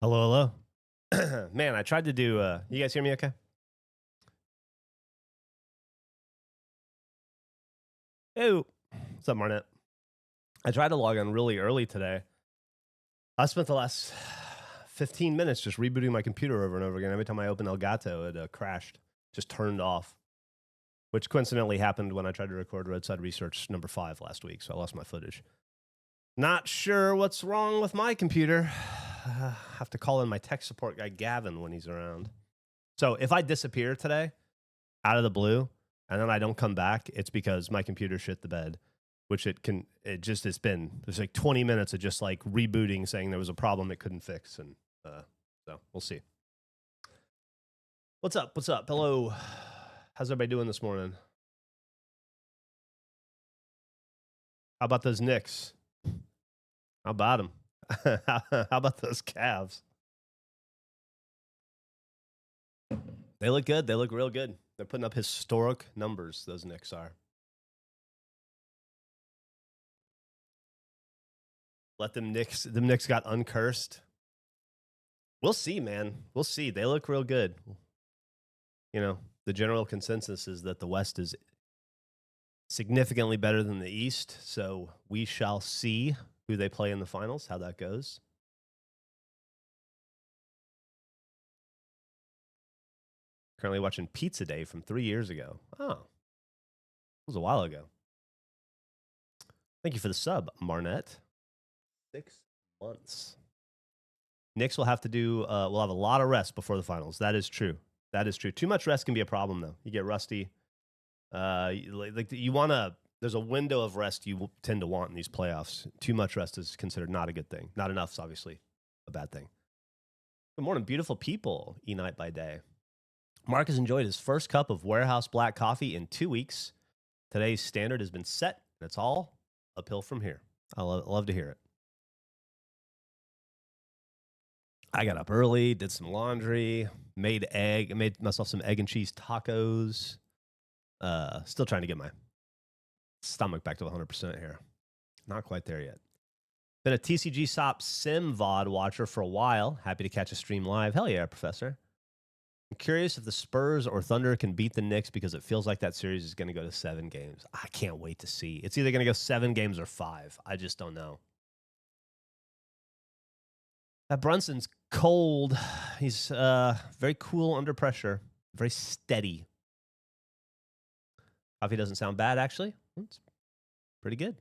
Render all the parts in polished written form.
Hello, hello. Man, I tried to do, you guys hear me okay? Oh, what's up, Marnet? I tried to log on really early today. I spent the last 15 minutes just rebooting my computer over and over again. Every time I opened Elgato, it crashed, just turned off, which coincidentally happened when I tried to record Roadside Research number 5 last week, so I lost my footage. Not sure what's wrong with my computer. Have to call in my tech support guy, Gavin, when he's around. So if I disappear today, out of the blue, and then I don't come back, it's because my computer shit the bed, which it's been, there's like 20 minutes of just like rebooting, saying there was a problem it couldn't fix. And so we'll see. What's up? What's up? Hello. How's everybody doing this morning? How about those Knicks? How about them? How about those Cavs? They look good. They look real good. They're putting up historic numbers, those Knicks are. Let them Knicks got uncursed. We'll see, man. We'll see. They look real good. You know, the general consensus is that the West is significantly better than the East, so we shall see who they play in the finals, how that goes. Currently watching Pizza Day from 3 years ago. Oh, it was a while ago. Thank you for the sub, Marnet. 6 months. Knicks will have to do, we'll have a lot of rest before the finals. That is true. That is true. Too much rest can be a problem, though. You get rusty. You want to, there's a window of rest you tend to want in these playoffs. Too much rest is considered not a good thing. Not enough is obviously a bad thing. Good morning, beautiful people. E-Night by day. Mark has enjoyed his first cup of warehouse black coffee in 2 weeks. Today's standard has been set, and it's all uphill from here. I love to hear it. I got up early, did some laundry, made myself some egg and cheese tacos. Still trying to get my stomach back to 100% here. Not quite there yet. Been a TCG SOP Sim VOD watcher for a while. Happy to catch a stream live. Hell yeah, Professor. I'm curious if the Spurs or Thunder can beat the Knicks because it feels like that series is going to go to 7 games. I can't wait to see. It's either going to go 7 games or 5. I just don't know. That Brunson's cold. He's very cool under pressure. Very steady. Coffee doesn't sound bad, actually. It's pretty good.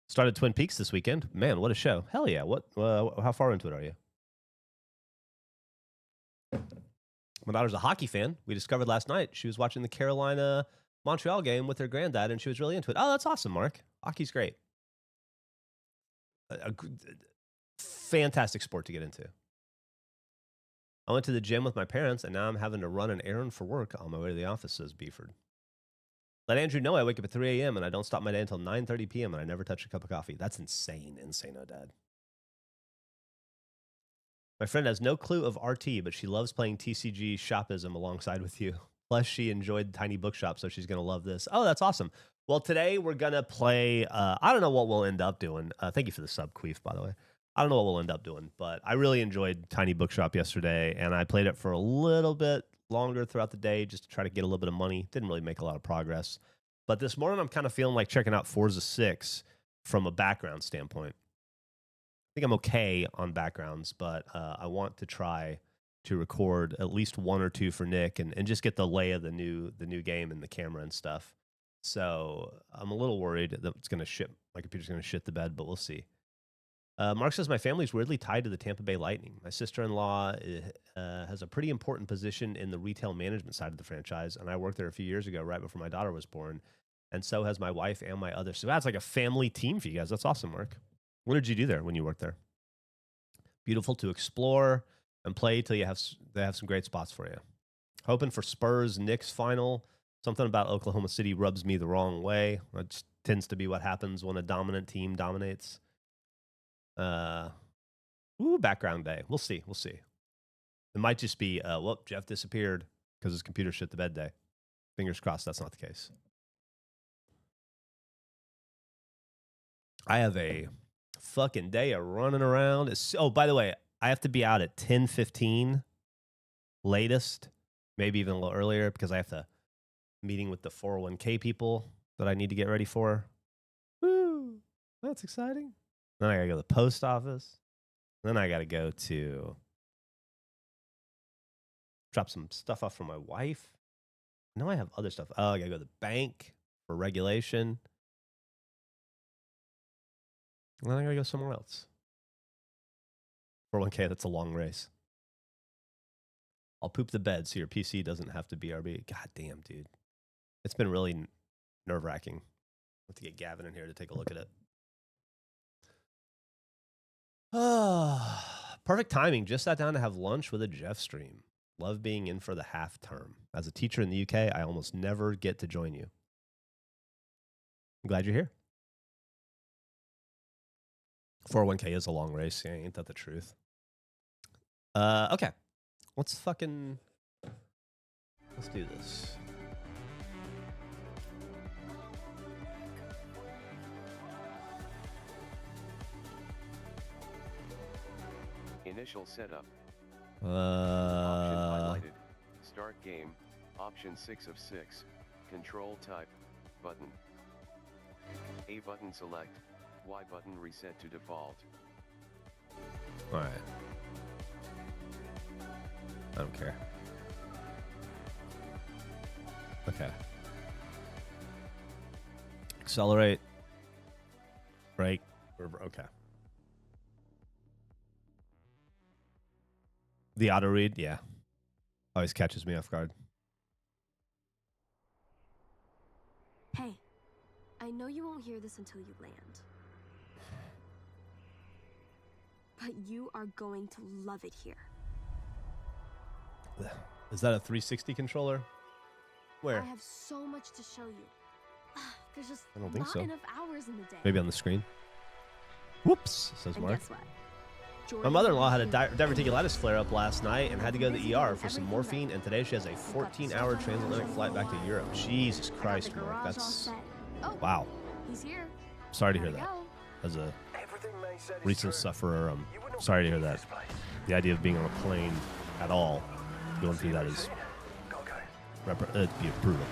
Started Twin Peaks this weekend. Man, what a show. Hell yeah. What? How far into it are you? My daughter's a hockey fan. We discovered last night she was watching the Carolina-Montreal game with her granddad, and she was really into it. Oh, that's awesome, Mark. Hockey's great. A fantastic sport to get into. I went to the gym with my parents, and now I'm having to run an errand for work on my way to the office, says Beeford. Let Andrew know I wake up at 3 a.m. and I don't stop my day until 9:30 p.m. and I never touch a cup of coffee. That's insane, oh dad. My friend has no clue of RT, but she loves playing TCG Shopism alongside with you. Plus, she enjoyed Tiny Bookshop, so she's going to love this. Oh, that's awesome. Well, today we're going to play, I don't know what we'll end up doing. Thank you for the sub, Queef, by the way. I don't know what we'll end up doing, but I really enjoyed Tiny Bookshop yesterday, and I played it for a little bit longer throughout the day just to try to get a little bit of money. Didn't really make a lot of progress. But this morning, I'm kind of feeling like checking out Forza 6 from a background standpoint. I think I'm okay on backgrounds, but I want to try to record at least 1 or 2 for Nick and just get the lay of the new game and the camera and stuff. So I'm a little worried that it's going to shit. My computer's going to shit the bed, but we'll see. Mark says, my family's weirdly tied to the Tampa Bay Lightning. My sister-in-law has a pretty important position in the retail management side of the franchise, and I worked there a few years ago, right before my daughter was born. And so has my wife and my other. So that's like a family team for you guys. That's awesome, Mark. What did you do there when you worked there? Beautiful to explore and play till they have some great spots for you. Hoping for Spurs Knicks final. Something about Oklahoma City rubs me the wrong way. That tends to be what happens when a dominant team dominates. Background day. We'll see. We'll see. It might just be, well, Geoff disappeared because his computer shit the bed day. Fingers crossed that's not the case. I have a fucking day of running around. Oh, by the way, I have to be out at 10:15 latest, maybe even a little earlier because I have to meeting with the 401k people that I need to get ready for. Woo! That's exciting. Then I gotta go to the post office. Then I gotta go to drop some stuff off for my wife. I know I have other stuff. Oh, I gotta go to the bank for regulation. And then I gotta go somewhere else. 401k, that's a long race. I'll poop the bed so your PC doesn't have to BRB. God damn, dude. It's been really nerve-wracking. I have to get Gavin in here to take a look at it. Perfect timing. Just sat down to have lunch with a Geoff stream. Love being in for the half term. As a teacher in the UK, I almost never get to join you. I'm glad you're here. 401k is a long race. Yeah, ain't that the truth? Okay. Let's do this. Initial setup. Option highlighted. Start game. Option 6 of 6. Control type. Button. A button select. Y button reset to default. Alright. I don't care. Okay. Accelerate. Brake. Okay. The auto read, yeah. Always catches me off guard. Hey, I know you won't hear this until you land. But you are going to love it here. Is that a 360 controller? Where? I have so much to show you. There's just I don't think not so. enough hours in the day. Maybe on the screen. Whoops, says And Mark. guess what? My Jordan mother-in-law had a and diverticulitis flare-up last night and had to go to the ER for some morphine, and today she has a 14-hour transatlantic flight back to Europe. Jesus Christ, Mark. That's... Wow. He's here. Sorry to hear that. As a recent sufferer, I'm sorry to hear that. The idea of being on a plane at all, going through that is... it'd be brutal.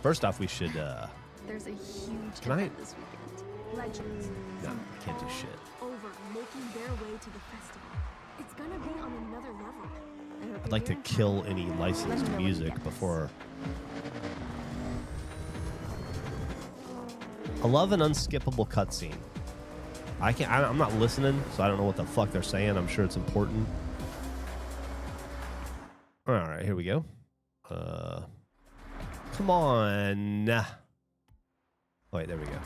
First off, we should... There's a huge Can I- event this weekend. Legends. No, from I can't do all shit. Over making their way to the festival. It's gonna be on another level. I hope I'd you're like to here in kill town. any Let licensed me know when you music get this. before... I love an unskippable cutscene. I'm not listening, so I don't know what the fuck they're saying. I'm sure it's important. All right, here we go. Come on. Oh, wait, there we go.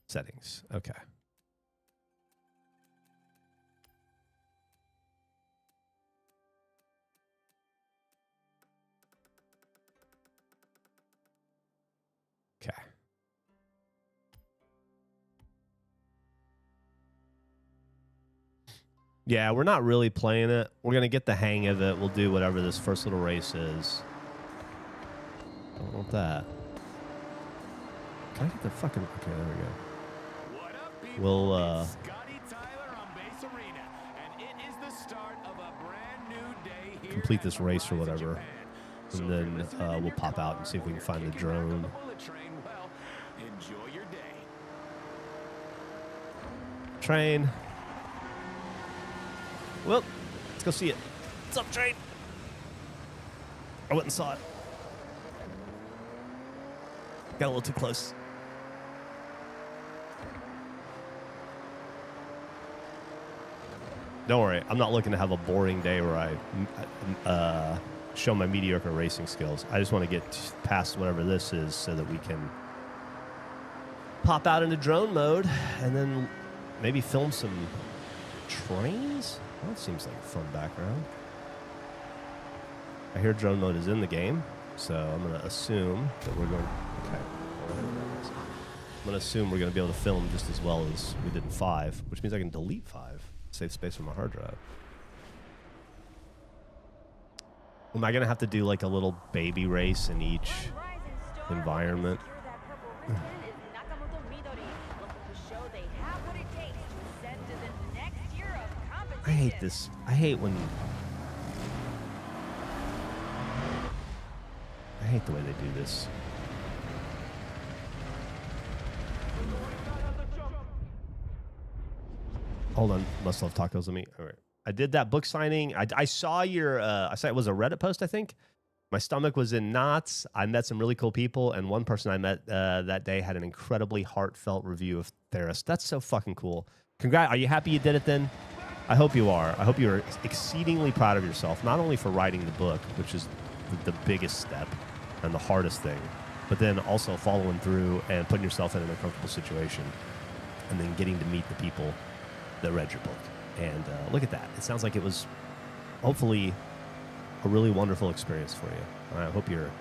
Settings. Okay. Okay. Yeah, we're not really playing it. We're going to get the hang of it. We'll do whatever this first little race is. I don't want that. Can I get the fucking... Okay, there we go. What up, people? We'll, It's Scotty Tyler on Base Arena, and it is the start of a brand new day here complete at this race or Horizon whatever. Japan. So And if you're then listening in we'll your pop out car and see if we or can find the kicking back on drone. the bullet train, well, enjoy your day. Train. Well, let's go see it. What's up, train? I went and saw it. Got a little too close. Don't worry, I'm not looking to have a boring day where I show my mediocre racing skills. I just want to get past whatever this is so that we can pop out into drone mode and then maybe film some trains? Well, that seems like a fun background. I hear drone mode is in the game, so I'm going to assume that we're going... Okay. I'm going to assume we're going to be able to film just as well as we did in 5, which means I can delete 5. Save space on my hard drive. Am I going to have to do like a little baby race in each environment? I hate this. I hate when... I hate the way they do this. Hold on. Must love tacos. Let me... All right. I did that book signing. I saw your... I saw it was a Reddit post, I think. My stomach was in knots. I met some really cool people, and one person I met that day had an incredibly heartfelt review of Theris. That's so fucking cool. Congrats. Are you happy you did it then? I hope you are. I hope you're exceedingly proud of yourself, not only for writing the book, which is the biggest step and the hardest thing, but then also following through and putting yourself in an uncomfortable situation and then getting to meet the people that read your book. And look at that. It sounds like it was hopefully a really wonderful experience for you. I hope you're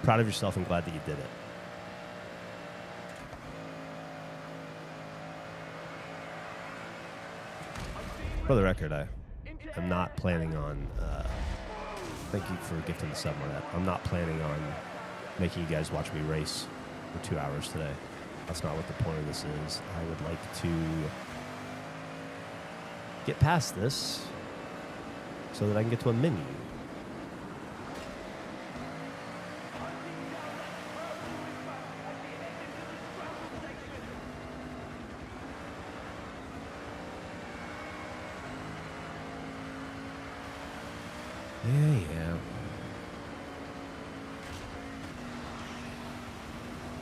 proud of yourself and glad that you did it. For the record, I'm not planning on... thank you for gifting the sub, Marette. I'm not planning on making you guys watch me race for 2 hours today. That's not what the point of this is. I would like to get past this so that I can get to a menu. Yeah.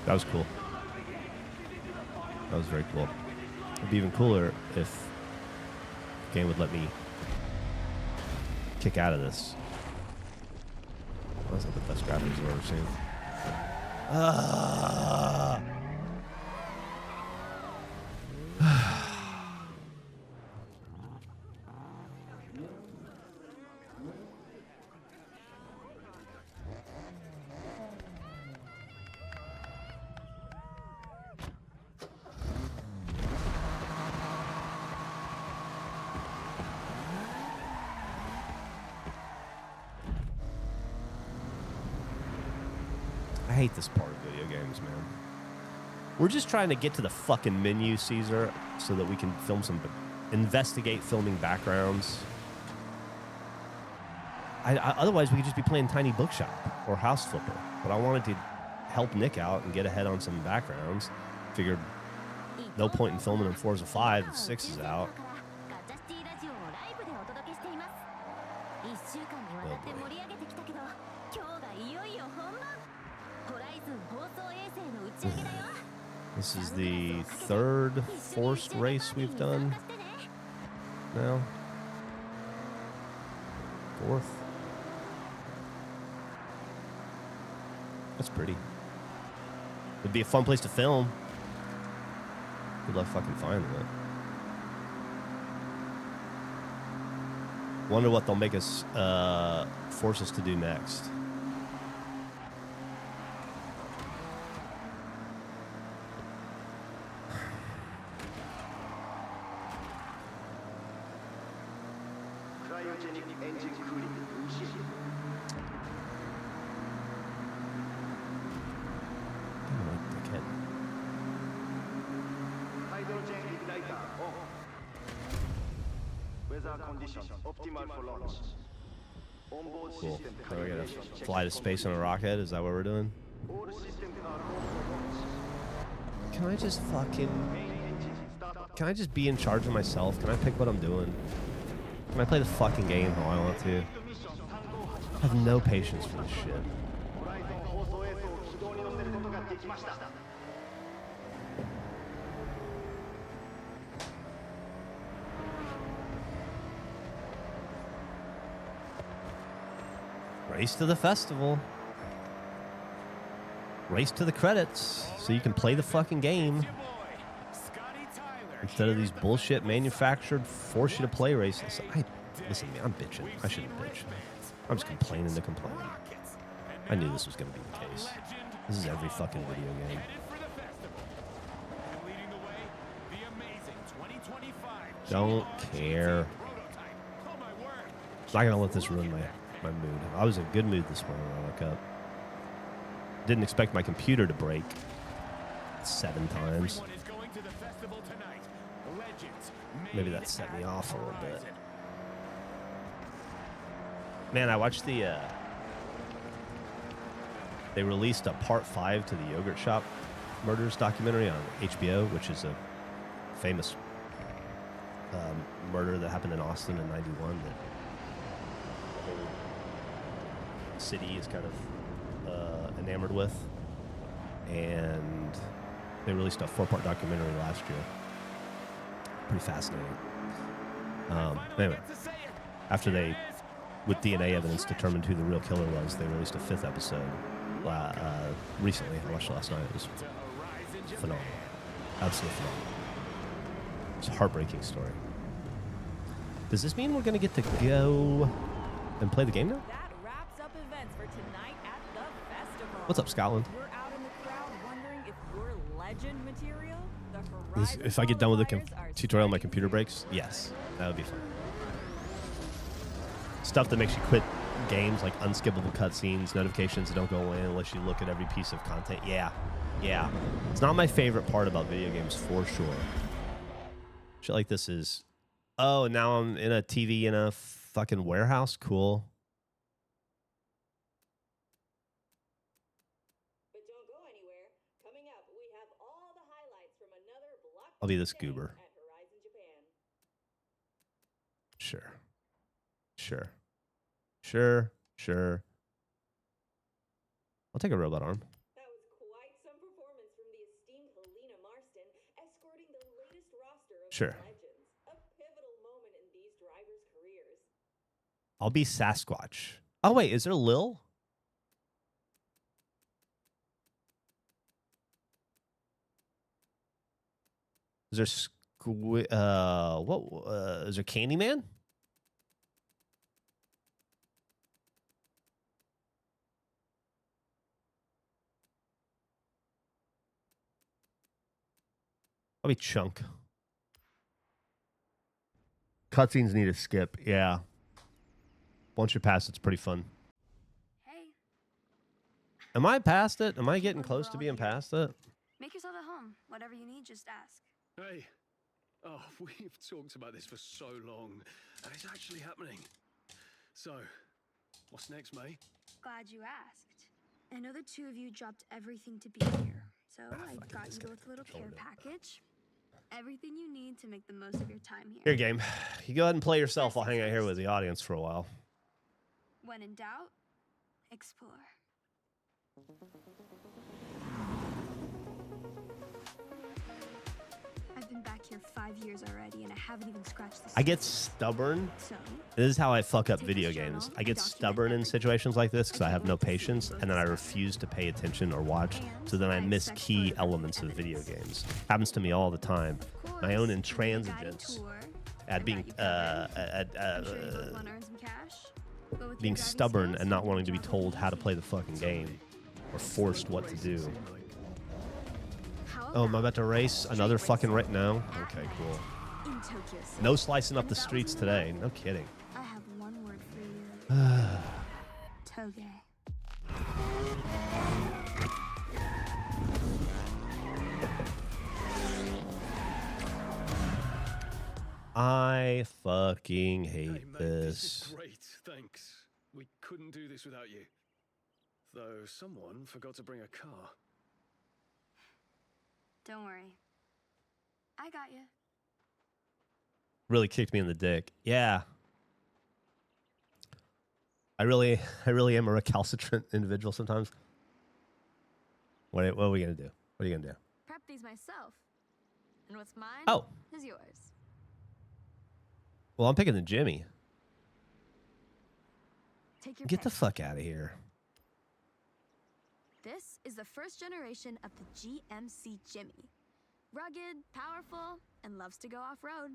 That was cool. That was very cool. It'd be even cooler if the game would let me kick out of this. That's not the best graphics I've ever seen. I hate this part of video games, man. We're just trying to get to the fucking menu, Caesar, so that we can film investigate filming backgrounds. Otherwise, we could just be playing Tiny Bookshop or House Flipper. But I wanted to help Nick out and get ahead on some backgrounds. Figured no point in filming in Forza 5 if 6 is out. This is the third forced race we've done now. Fourth. That's pretty. It'd be a fun place to film. Good luck fucking finding it. Wonder what they'll make us force us to do next. Cool. So we're gonna fly to space on a rocket? Is that what we're doing? Can I just be in charge of myself? Can I pick what I'm doing? Can I play the fucking game how I want to? I have no patience for this shit. Race to the festival. Race to the credits so you can play the fucking game instead of these bullshit manufactured force you to play races. Listen, man, I'm bitching. I shouldn't bitch. I'm just complaining to complain. I knew this was going to be the case. This is every fucking video game. Don't care. I'm not going to let this ruin my mood. I was in a good mood this morning when I woke up. Didn't expect my computer to break 7 times. Everyone is going to the festival tonight. Legends Maybe made that set me at off a little bit. Horizon. Man, I watched the, they released a part 5 to the Yogurt Shop Murders documentary on HBO, which is a famous murder that happened in Austin in 91 that the whole city is kind of enamored with. And they released a 4-part documentary last year. Pretty fascinating. Anyway, after they, with DNA evidence, determined who the real killer was, they released a 5th episode recently. I watched it last night. It was phenomenal. Absolutely phenomenal. It's a heartbreaking story. Does this mean we're going to get to go and play the game now? That wraps up events for tonight at the festival. What's up, Scotland? We're out in the crowd wondering if we're legend material. The If I get done with the qualifiers are tutorial, my starting computer soon. breaks. Yes, that would be fun. Stuff that makes you quit games, like unskippable cutscenes, notifications that don't go away unless you look at every piece of content. Yeah. It's not my favorite part about video games, for sure. Shit like this is, oh, now I'm in a TV in a fucking warehouse? Cool. But don't go anywhere. Coming up, we have all the highlights from another blockbuster I'll be this day goober. at Horizon Japan. Sure. I'll take a robot arm. That was quite some performance from the esteemed Helena Marston, escorting the latest roster of Sure. legends. A pivotal moment in these drivers' careers. I'll be Sasquatch. Oh, wait, is there Lil? Is there is there Candyman? I'll be Chunk. Cutscenes need to skip. Yeah. Once you're past, it's pretty fun. Hey, Am I past it? Am I getting close to being past it? make yourself at home. Whatever you need, just ask. Hey. Oh, we've talked about this for so long, and it's actually happening. So, what's next, May? Glad you asked. I know the two of you dropped everything to be here, so I fuck it, got this you guy both a little care controlled it. package. Everything you need to make the most of your time here. Here, game. You go ahead and play yourself. I'll hang out here with the audience for a while. When in doubt, explore. I've been back here 5 years already, and I haven't even scratched the surface. I get stubborn. So, This is how I fuck up Take video this journal games. I and get document stubborn in everything. situations like this because I I have can't no wait to see patience, both and then I sides. refuse to pay attention or watch. And So then I I miss expect key photographic elements of video evidence. games. Happens to me all the time. of My own course, intransigence tour, at I being got you covered. I'm sure you both uh, want to earn some cash. Go with your being driving stubborn skills and not do wanting to be job told how to easy. play the fucking game or forced what to do. How Oh, am I about to race another street fucking racing right now? at Okay, night cool. in Tokyo City? No slicing up And the if that streets wasn't enough, today. No kidding. I have one word for you. Toge. I fucking Hey, hate mate, this this. is great, thanks. We couldn't do this without you. Though someone forgot to bring a car. Don't worry. I got you. Really kicked me in the dick. Yeah. I really am a recalcitrant individual sometimes. What are we gonna do? What are you gonna do? Prep these myself. And what's mine Oh, is yours. well, I'm picking the Jimmy. Take your Get the pick. fuck out of here. This is the first generation of the GMC Jimmy. Rugged, powerful, and loves to go off-road.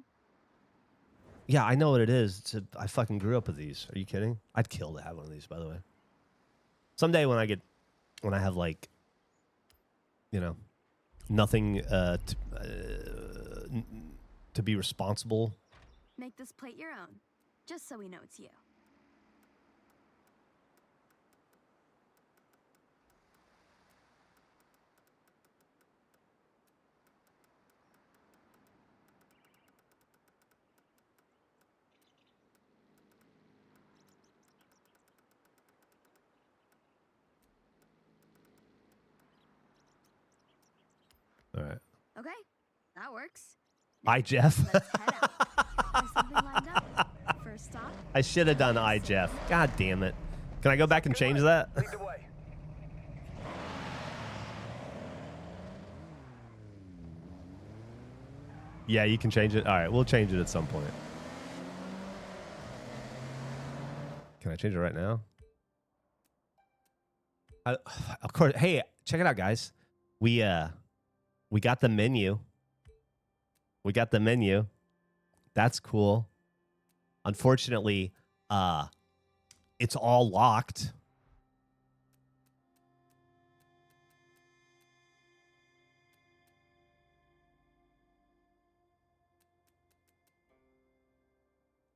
Yeah, I know what it is. I fucking grew up with these. Are you kidding? I'd kill to have one of these, by the way. Someday when I have like, you know, nothing to be responsible. Make this plate your own, just so we know it's you. Okay, that works. Hi, Geoff. Let's head out. There's something lined up. First stop. I should have done I, Geoff. God damn it. Can I go back and change that? Lead the way. Yeah, you can change it. All right, we'll change it at some point. Can I change it right now? Of course. Hey, check it out, guys. We got the menu. We got the menu. That's cool. Unfortunately, it's all locked.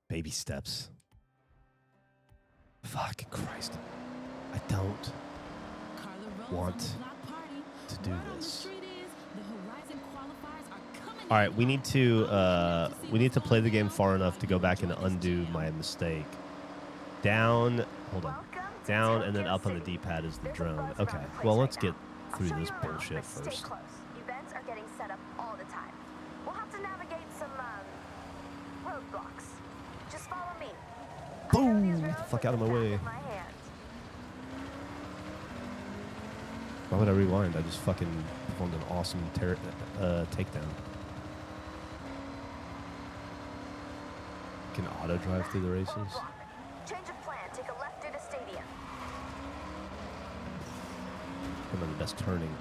Baby steps. Fucking Christ. I don't want to do this. All right, we need to play the game far enough to go back and undo my mistake. Down, hold on. Down and then up on the D-pad is the drone. Okay, well, let's get through this bullshit first. Events are getting set up all the time. We'll have to navigate some roadblocks. Just follow me. Boom! Get the fuck out of my way. Why would I rewind? I just fucking performed an awesome takedown. Can auto drive through the races? Change of plan. Take a left into stadium. I'm on the best turning.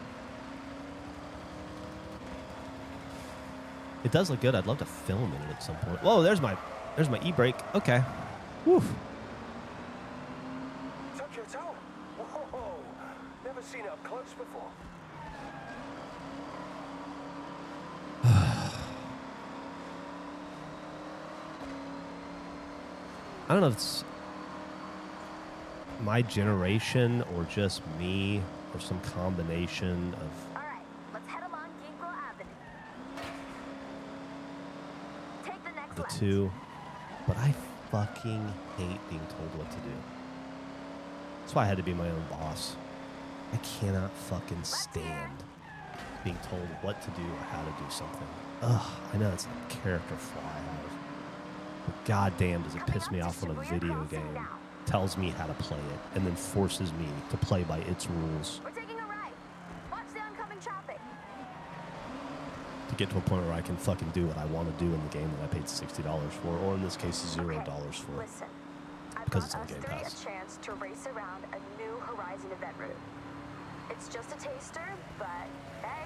It does look good. I'd love to film it at some point. Whoa, there's my e-brake. Okay. Woo. Tokyo Tower. Whoa. Never seen it up close before. I don't know if it's my generation or just me or some combination of All right, let's head along Ginkgo Avenue. Take the next the left. two, but I fucking hate being told what to do. That's why I had to be my own boss. I cannot fucking stand being told what to do or how to do something. Ugh, I know it's a character flaw, but goddamn does it piss me off when a video game tells me how to play it and then forces me to play by its rules We're taking a right. Watch the oncoming traffic. to get to a point where I can fucking do what I want to do in the game that I paid $60 for, or in this case $0 for. Listen, I've Because got it's on us Game three Pass. a chance to race around a new Horizon event route. It's just a taster, but hey,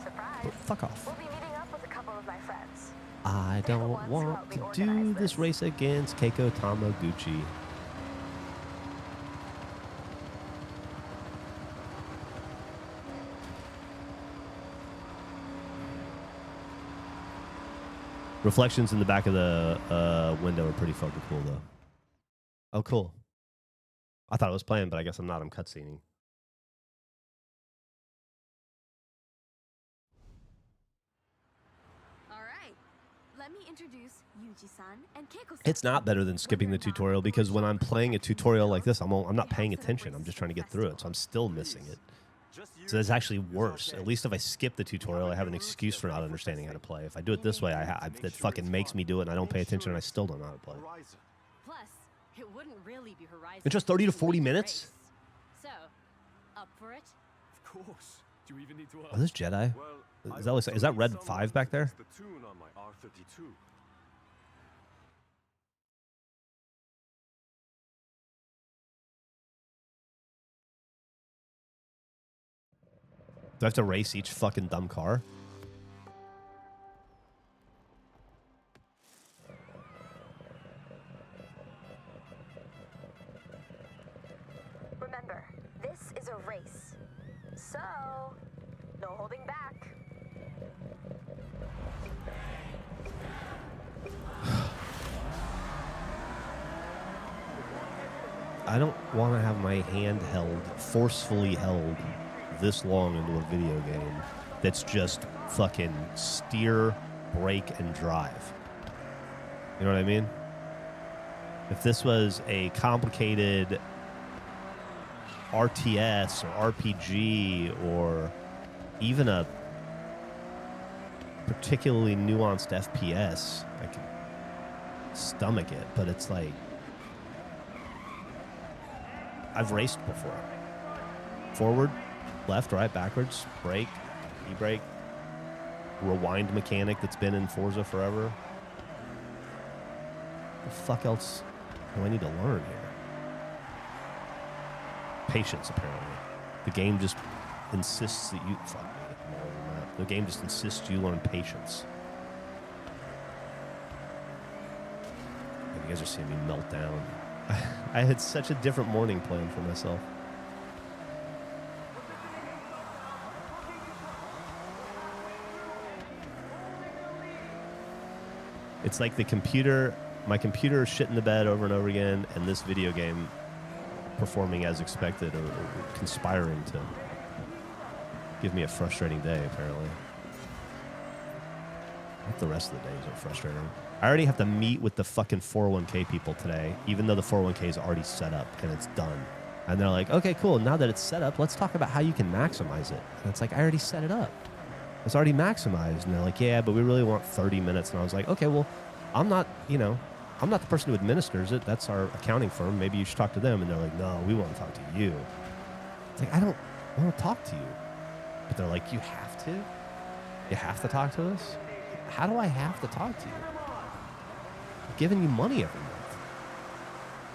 surprise. But fuck off. We'll be meeting up with a couple of my friends. I don't want to do this race against Keiko Tamaguchi. Reflections in the back of the window are pretty fucking cool, though. Oh, cool. I thought I was playing, but I guess I'm not. I'm cutscening. All right. Let me introduce Yuji-san and Keiko-san. It's not better than skipping the tutorial because when I'm playing a tutorial like this, I'm not paying attention. I'm just trying to get through it, so I'm still missing it. So it's actually worse. At least if I skip the tutorial, I have an excuse for not understanding how to play. If I do it this way, it fucking makes me do it, and I don't pay attention, and I still don't know how to play. Plus, it wouldn't really be Horizon. It's just 30 to 40 minutes? So, up for it? Of course. Do you even need to Oh, this Jedi? Is that Red 5 back there? The tune on my R32. Do I have to race each fucking dumb car? Remember, this is a race. So, no holding back. I don't want to have my hand held, forcefully held, this long into a video game that's just fucking steer, brake, and drive. You know what I mean? If this was a complicated RTS or RPG or even a particularly nuanced FPS. I can stomach it, but it's like I've raced before. Forward, left, right, backwards, brake, e-brake, rewind mechanic that's been in Forza forever. What the fuck else do I need to learn here? Patience, apparently. The game just insists that you... Fuck me. More than that. The game just insists you learn patience. And you guys are seeing me melt down. I had such a different morning planned for myself. It's like the computer, my computer is shit in the bed over and over again, and this video game performing as expected or conspiring to give me a frustrating day, apparently. I hope the rest of the days are frustrating. I already have to meet with the fucking 401k people today, even though the 401k is already set up and it's done. And they're like, okay, cool. Now that it's set up, let's talk about how you can maximize it. And it's like, I already set it up. It's already maximized. And they're like, yeah, but we really want 30 minutes. And I was like, okay, well, I'm not the person who administers it. That's our accounting firm. Maybe you should talk to them. And they're like, no, we want to talk to you. It's like, I don't want to talk to you. But they're like, you have to? You have to talk to us? How do I have to talk to you? I'm giving you money every month.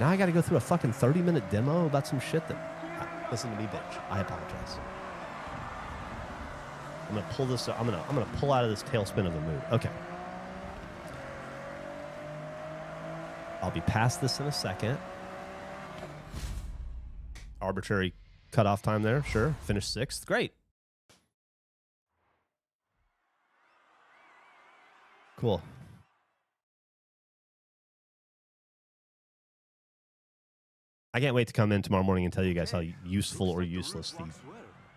Now I got to go through a fucking 30-minute demo about some shit that... Listen to me, bitch. I apologize. I'm gonna pull this. I'm gonna pull out of this tailspin of a mood. Okay. I'll be past this in a second. Arbitrary cutoff time there. Sure. Finish 6th. Great. Cool. I can't wait to come in tomorrow morning and tell you guys how useful or useless the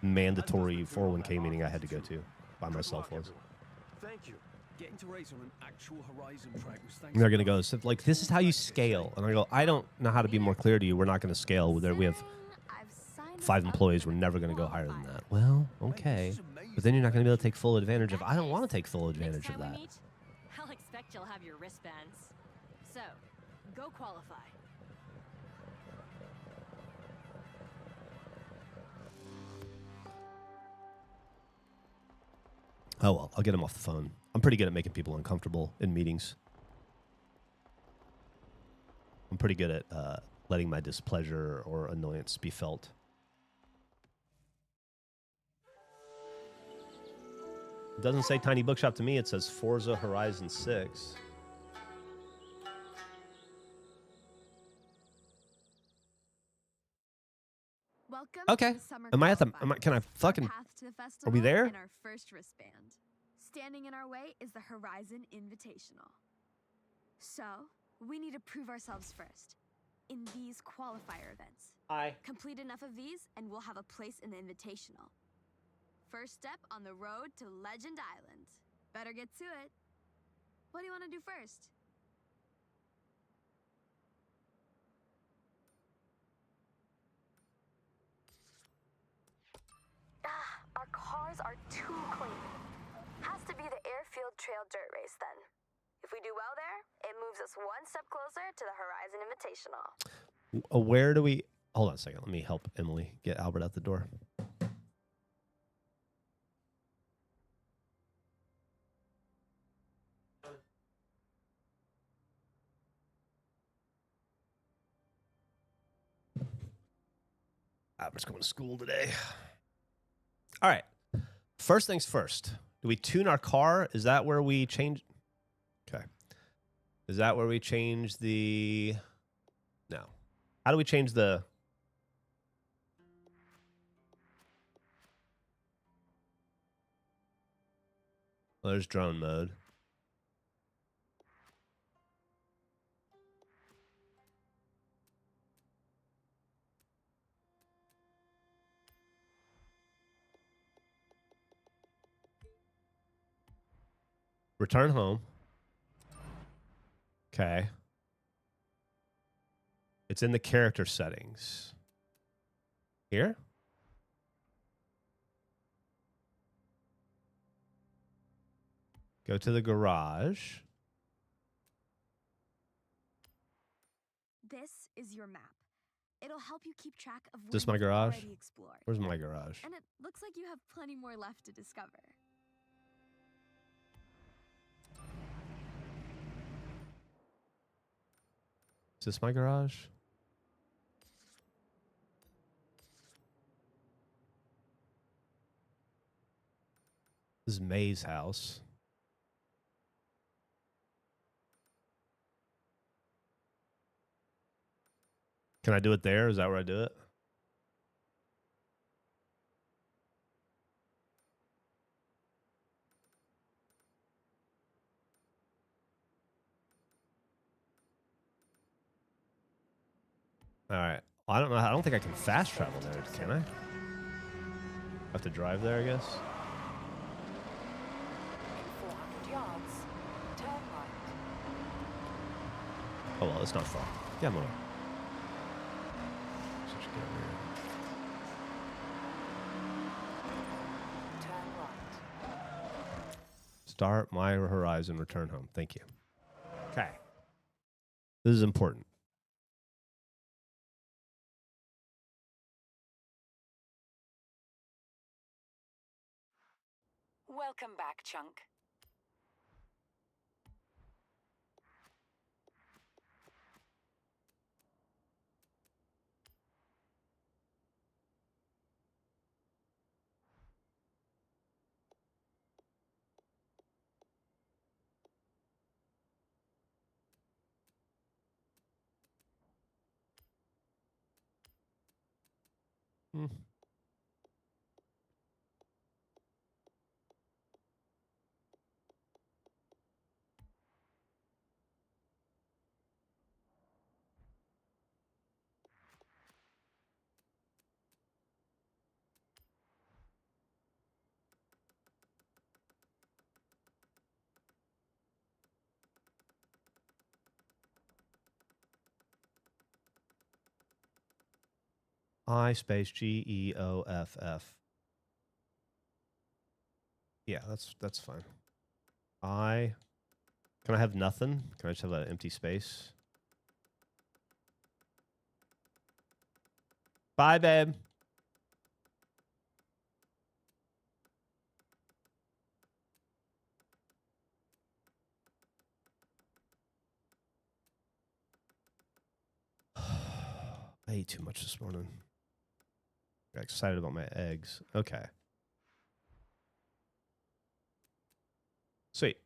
mandatory 401k meeting I had to go to by myself was. Thank you. Getting to race on an actual Horizon track was thanks. And they're going to go, so like, this is how you scale. And I go, I don't know how to be more clear to you. We're not going to scale. We have 5 employees. We're never going to go higher than that. Well, okay. But then you're not going to be able to take full advantage of... I don't want to take full advantage of that. I'll expect you'll have your wristbands. So, go qualify. Oh, well, I'll get him off the phone. I'm pretty good at making people uncomfortable in meetings. I'm pretty good at letting my displeasure or annoyance be felt. It doesn't say Tiny Bookshop to me. It says Forza Horizon 6. Welcome Okay. to the summer Am I at the... qualifier. Can I fucking... Path to the festival Are we there? and our first wristband. Standing in our way is the Horizon Invitational. So, we need to prove ourselves first in these qualifier events. Complete enough of these and we'll have a place in the Invitational. First step on the road to Legend Island. Better get to it. What do you want to do first? Our cars are too clean. Has to be the Airfield Trail Dirt Race then. If we do well there, it moves us one step closer to the Horizon Invitational. Where do we... Hold on a second. Let me help Emily get Albert out the door. Albert's going to school today. All right. First things first. Do we tune our car? Is that where we change? Okay. Is that where we change the... No. How do we change the... Well, there's drone mode. Return home. Okay. It's in the character settings. Here? Go to the garage. This is your map. It'll help you keep track of Is this where my you've garage? already explored. Where's my garage? And it looks like you have plenty more left to discover. Is this my garage? This is May's house. Can I do it there? Is that where I do it? All right. I don't know. I don't think I can fast travel there. Can I? Have to drive there, I guess. In 400 yards, turn right. Oh well, it's not far. Yeah, I'm away. Such a good weird. Turn right. Start my horizon. Return home. Thank you. Okay. This is important. Welcome back, Chunk. Hmm. I space Geoff. Yeah, that's fine. Can I have nothing? Can I just have an empty space? Bye, babe. I ate too much this morning. Got excited about my eggs. Okay. Sweet.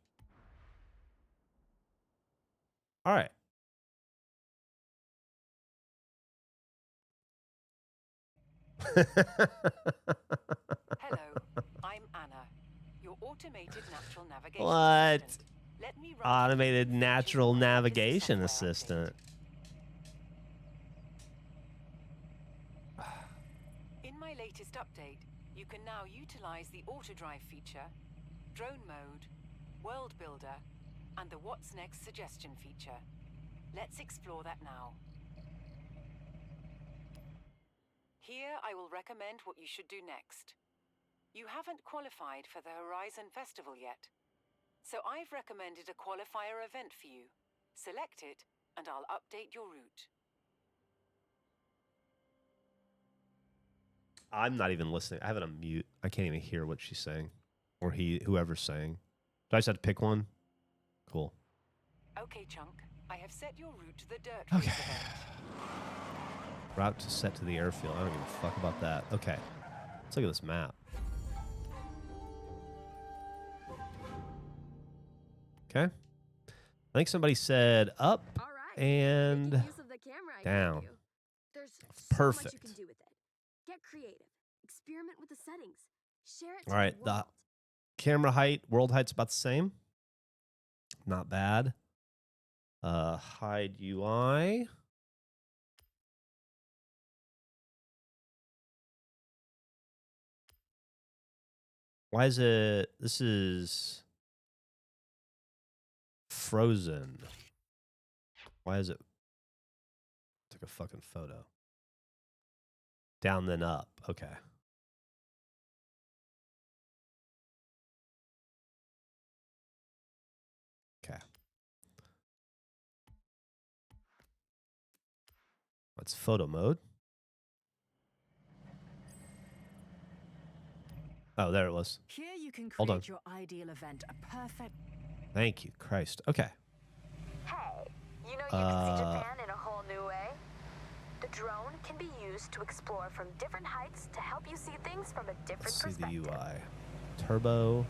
All right. Hello, I'm Anna, your automated natural navigation What? assistant. Let me run Automated through the features natural of my latest navigation software assistant. update. In my latest update, you can now utilize the auto drive feature, drone mode, world builder, and the what's next suggestion feature. Let's explore that now. Here I will recommend what you should do next. You haven't qualified for the Horizon Festival yet, so I've recommended a qualifier event for you. Select it, and I'll update your route. I'm not even listening. I have it on mute. I can't even hear what she's saying. Or whoever's saying. Do I just have to pick one? Cool. Okay, Chunk. I have set your route to the dirt Okay. race event. Route to set to the airfield. I don't give a fuck about that. Okay. Let's look at this map. Okay. I think somebody said up All right. and Making use of the camera I gave down. you. There's so much Perfect. you can do with it. Get creative. Experiment with the settings. Share it to All right. the world. The camera height, world height's about the same. Not bad. Hide UI. Why is it? This is frozen. Why is it? Took a fucking photo. Down then up. Okay. That's photo mode. Oh, there it was. Here you can Hold on. create your ideal event, a perfect... Thank you, Christ. Okay. Hey, you know you can see Japan in a whole new way? The drone can be used to explore from different heights to help you see things from a different Let's see perspective. the UI. Turbo.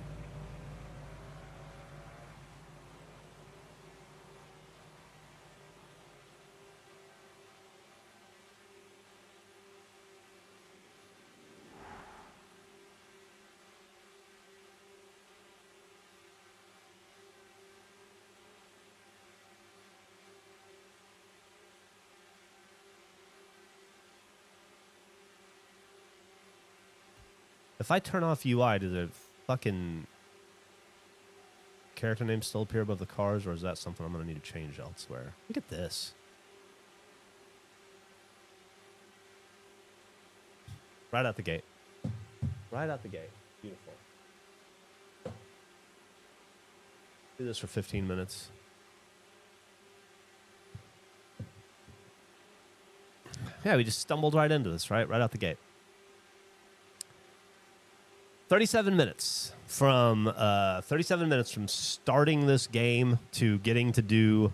If I turn off UI, does the fucking character name still appear above the cars, or is that something I'm going to need to change elsewhere? Look at this. Right out the gate. Right out the gate. Beautiful. Do this for 15 minutes. Yeah, we just stumbled right into this, right? Right out the gate. 37 minutes from 37 minutes from starting this game to getting to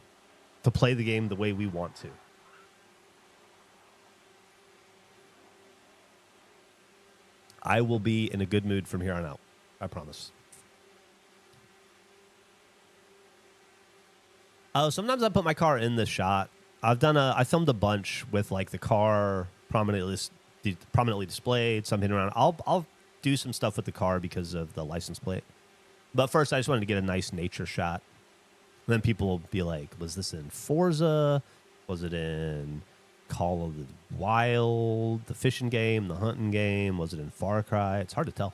play the game the way we want to. I will be in a good mood from here on out. I promise. Oh, sometimes I put my car in the shot. I filmed a bunch with like the car prominently displayed, something around. I'll do some stuff with the car because of the license plate. But first, I just wanted to get a nice nature shot. And then people will be like, was this in Forza? Was it in Call of the Wild, the fishing game, the hunting game? Was it in Far Cry? It's hard to tell.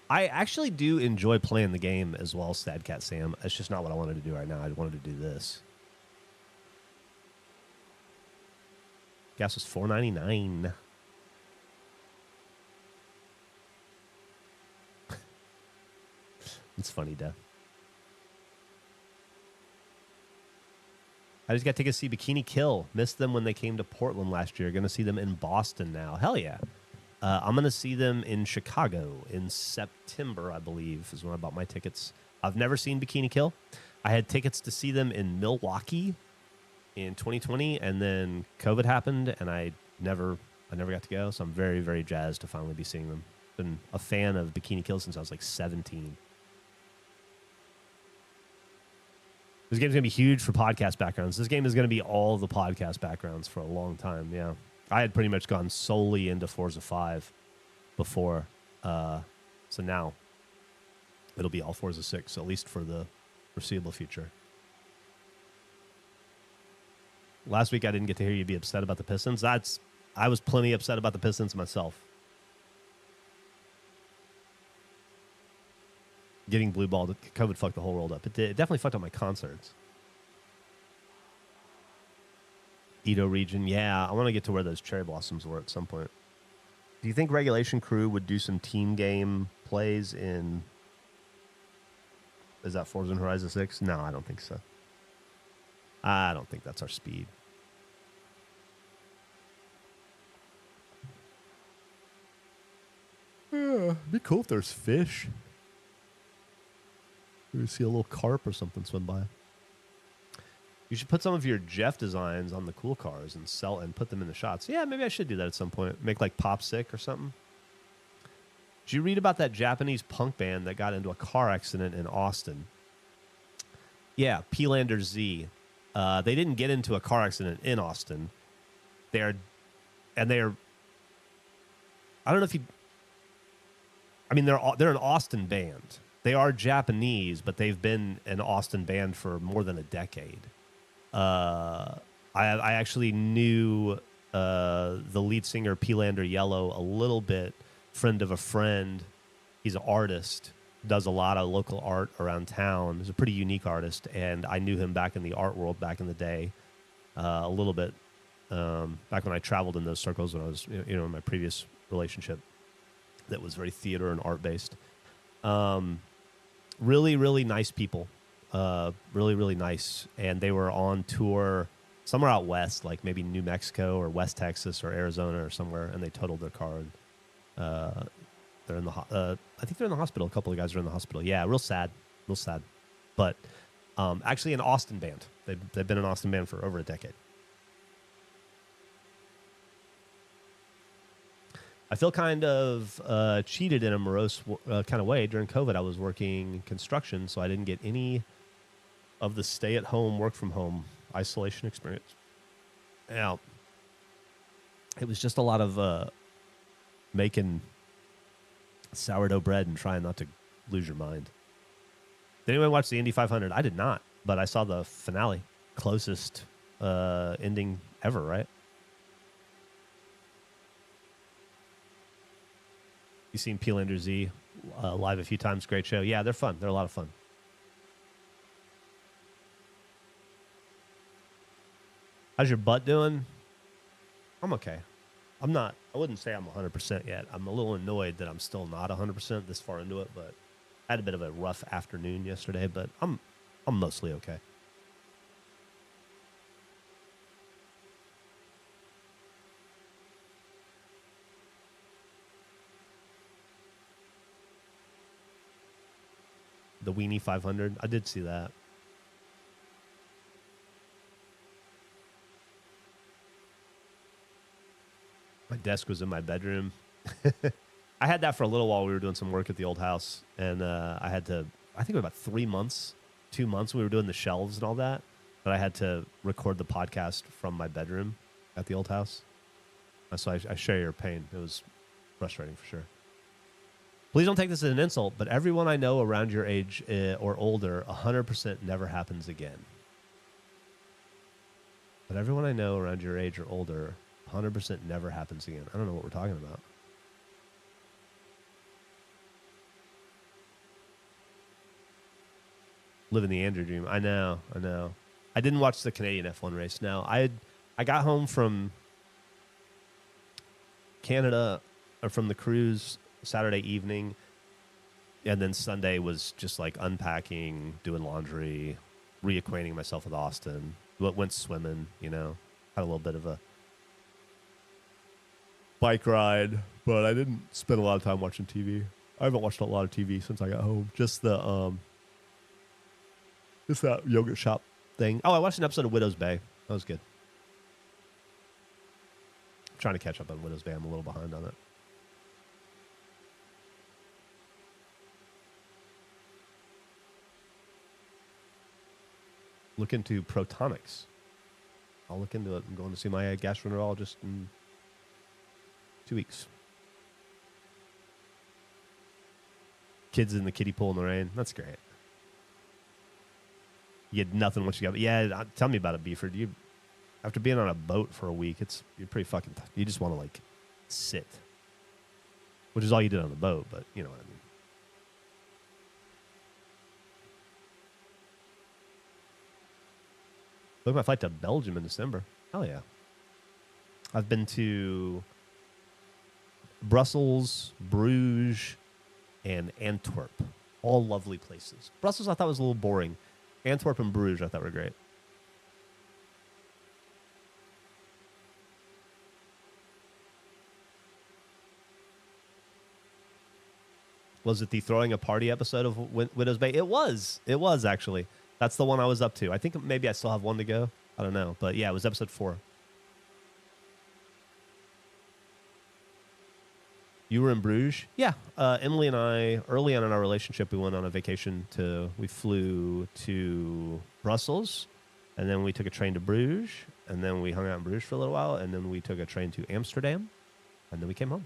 I actually do enjoy playing the game as well, Sad Cat Sam. It's just not what I wanted to do right now. I wanted to do this. Gas was $4.99. It's funny, Death. I just got tickets to see Bikini Kill. Missed them when they came to Portland last year. Going to see them in Boston now. Hell yeah. I'm going to see them in Chicago in September, I believe, is when I bought my tickets. I've never seen Bikini Kill. I had tickets to see them in Milwaukee in 2020, and then COVID happened, and I never got to go. So I'm very, very jazzed to finally be seeing them. Been a fan of Bikini Kill since I was like 17. This game's going to be huge for podcast backgrounds. This game is going to be all the podcast backgrounds for a long time, yeah. I had pretty much gone solely into Forza 5 before. So now it'll be all Forza 6, at least for the foreseeable future. Last week I didn't get to hear you be upset about the Pistons. I was plenty upset about the Pistons myself. Getting blue balled, COVID fucked the whole world up. It definitely fucked up my concerts. Edo region, yeah. I want to get to where those cherry blossoms were at some point. Do you think Regulation Crew would do some team game plays in... Is that Forza Horizon 6? No, I don't think so. I don't think that's our speed. It'd be cool if there's fish. We see a little carp or something swim by. You should put some of your Geoff designs on the cool cars and sell and put them in the shots. Yeah, maybe I should do that at some point. Make like Pop Sick or something. Did you read about that Japanese punk band that got into a car accident in Austin? Yeah, P-Lander Z. They didn't get into a car accident in Austin. They're I don't know if you... I mean, they're an Austin band. They are Japanese, but they've been an Austin band for more than a decade. I actually knew the lead singer, P-Lander Yellow, a little bit. Friend of a friend. He's an artist. Does a lot of local art around town. He's a pretty unique artist, and I knew him back in the art world back in the day a little bit. Back when I traveled in those circles when I was, in my previous relationship that was very theater and art-based. Really, really nice people. Really, really nice. And they were on tour somewhere out west, like maybe New Mexico or West Texas or Arizona or somewhere, and they totaled their car. And they're in the I think they're in the hospital. A couple of guys are in the hospital. Yeah, real sad. But actually an Austin band. They've been an Austin band for over a decade. I feel kind of cheated in a morose kind of way. During COVID, I was working construction, so I didn't get any of the stay-at-home, work-from-home isolation experience. Now, it was just a lot of making sourdough bread and trying not to lose your mind. Did anyone watch the Indy 500? I did not, but I saw the finale. Closest ending ever, right? You've seen Peel Under Z live a few times. Great show. Yeah, they're fun. They're a lot of fun. How's your butt doing? I'm okay. I wouldn't say I'm 100% yet. I'm a little annoyed that I'm still not 100% this far into it, but I had a bit of a rough afternoon yesterday, but I'm mostly okay. The Weenie 500. I did see that. My desk was in my bedroom. I had that for a little while. We were doing some work at the old house, and I had to, I think it was about 2 months, we were doing the shelves and all that, but I had to record the podcast from my bedroom at the old house. So I share your pain. It was frustrating for sure. Please don't take this as an insult, but everyone I know around your age or older, 100% never happens again. But everyone I know around your age or older, 100% never happens again. I don't know what we're talking about. Living the Andrew dream. I know. I didn't watch the Canadian F1 race. Now, I got home from Canada, or from the cruise Saturday evening, and then Sunday was just like unpacking, doing laundry, reacquainting myself with Austin. Went swimming, had a little bit of a bike ride, but I didn't spend a lot of time watching TV. I haven't watched a lot of TV since I got home. Just that yogurt shop thing. Oh, I watched an episode of Widow's Bay. That was good. I'm trying to catch up on Widow's Bay. I'm a little behind on it. Look into protonics. I'll look into it. I'm going to see my gastroenterologist in 2 weeks. Kids in the kiddie pool in the rain. That's great. You get nothing once you got. Yeah, tell me about it, Beeford. You, after being on a boat for a week, you're pretty fucking. You just want to like sit, which is all you did on the boat. But you know what I mean. Look at my flight to Belgium in December. Hell yeah. I've been to Brussels, Bruges, and Antwerp. All lovely places. Brussels I thought was a little boring. Antwerp and Bruges I thought were great. Was it the throwing a party episode of Widow's Bay? It was. It was, actually. That's the one I was up to. I think maybe I still have one to go. I don't know. But yeah, it was episode 4. You were in Bruges? Yeah. Emily and I, early on in our relationship, we went on a vacation we flew to Brussels, and then we took a train to Bruges, and then we hung out in Bruges for a little while, and then we took a train to Amsterdam, and then we came home.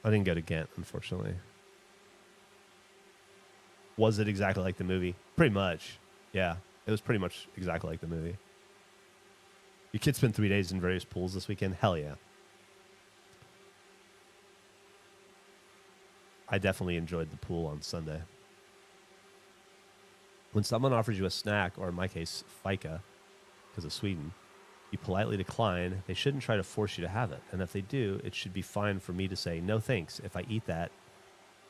I didn't go to Ghent, unfortunately. Was it exactly like the movie? Pretty much. Yeah, it was pretty much exactly like the movie. Your kids spent 3 days in various pools this weekend? Hell yeah. I definitely enjoyed the pool on Sunday. When someone offers you a snack, or in my case, FICA, because of Sweden, You politely decline. They shouldn't try to force you to have it. And if they do, it should be fine for me to say, no thanks. If I eat that,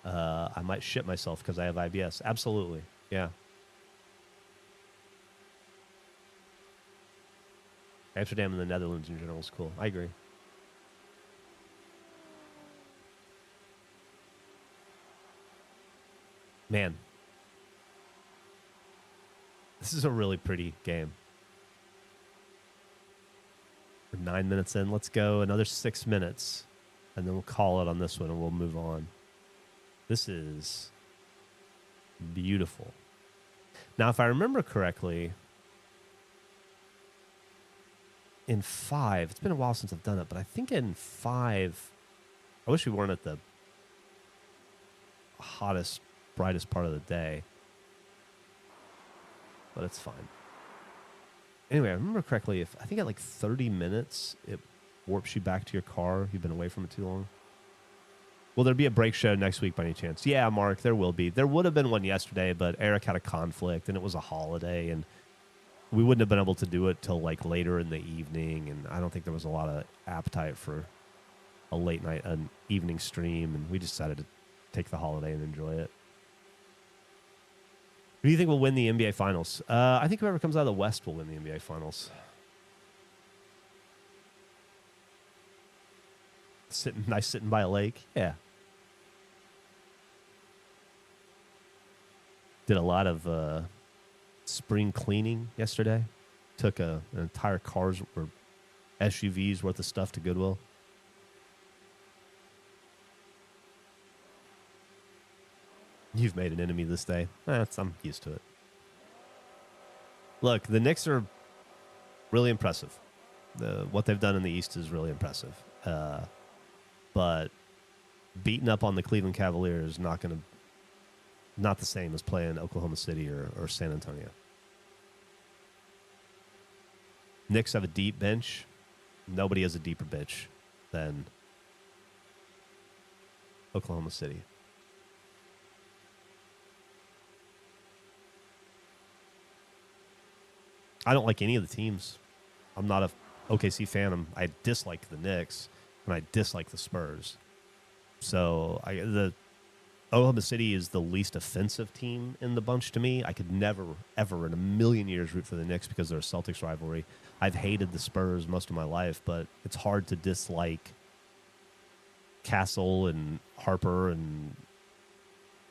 I might shit myself because I have IBS. Absolutely. Yeah. Amsterdam and the Netherlands in general is cool. I agree. Man. This is a really pretty game. We're 9 minutes in. Let's go another 6 minutes. And then we'll call it on this one and we'll move on. This is beautiful. Now, if I remember correctly, in 5, it's been a while since I've done it, but I think in 5, I wish we weren't at the hottest, brightest part of the day, but it's fine. Anyway, I remember correctly, I think at like 30 minutes, it warps you back to your car. You've been away from it too long. Will there be a break show next week by any chance? Yeah, Mark, there will be. There would have been one yesterday, but Eric had a conflict, and it was a holiday, and we wouldn't have been able to do it till like later in the evening, and I don't think there was a lot of appetite for a late night, an evening stream, and we decided to take the holiday and enjoy it. Who do you think will win the NBA Finals? I think whoever comes out of the West will win the NBA Finals. Sitting by a lake. Yeah. Did a lot of spring cleaning yesterday. Took an entire car's or SUV's worth of stuff to Goodwill. You've made an enemy this day. I'm used to it. Look, the Knicks are really impressive. What they've done in the East is really impressive. But beating up on the Cleveland Cavaliers is not the same as playing Oklahoma City or San Antonio. Knicks have a deep bench. Nobody has a deeper bench than Oklahoma City. I don't like any of the teams. I'm not a OKC fan. I dislike the Knicks, and I dislike the Spurs. So the Oklahoma City is the least offensive team in the bunch to me. I could never, ever in a million years root for the Knicks because they're a Celtics rivalry. I've hated the Spurs most of my life, but it's hard to dislike Castle and Harper and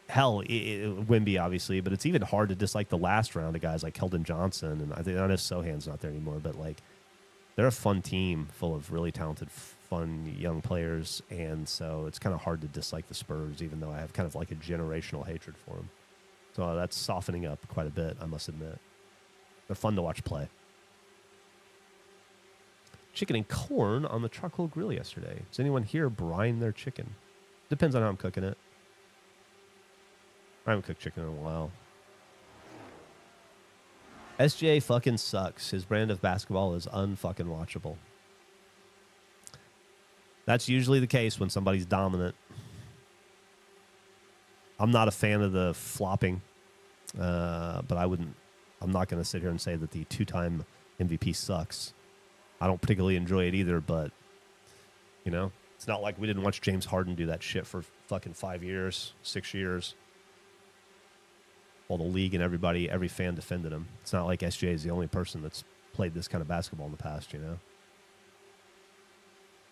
hell, Wemby, obviously, but it's even hard to dislike the last round of guys like Keldon Johnson, and I know Sohan's not there anymore, but like they're a fun team full of really talented, fun young players, and so it's kind of hard to dislike the Spurs, even though I have kind of like a generational hatred for them. So that's softening up quite a bit, I must admit. They're fun to watch play. Chicken and corn on the charcoal grill yesterday. Does anyone here brine their chicken? Depends on how I'm cooking it. I haven't cooked chicken in a while. SGA fucking sucks. His brand of basketball is unfucking watchable. That's usually the case when somebody's dominant. I'm not a fan of the flopping, but I'm not going to sit here and say that the 2-time MVP sucks. I don't particularly enjoy it either, but, you know, it's not like we didn't watch James Harden do that shit for fucking 5 years, 6 years. While the league and every fan defended him. It's not like SGA is the only person that's played this kind of basketball in the past, you know?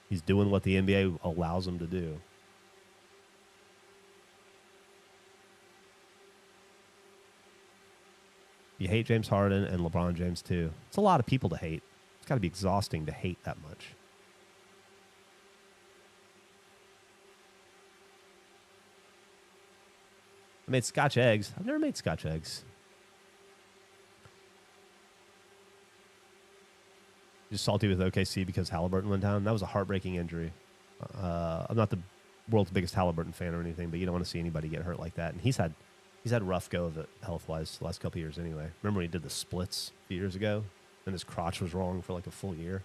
He's doing what the NBA allows him to do. You hate James Harden and LeBron James too. It's a lot of people to hate. It's got to be exhausting to hate that much. I made Scotch eggs. I've never made Scotch eggs. Just salty with OKC because Halliburton went down. That was a heartbreaking injury. I'm not the world's biggest Halliburton fan or anything, but you don't want to see anybody get hurt like that. And he's had a rough go of it health-wise the last couple of years anyway. Remember when he did the splits a few years ago? And his crotch was wrong for like a full year.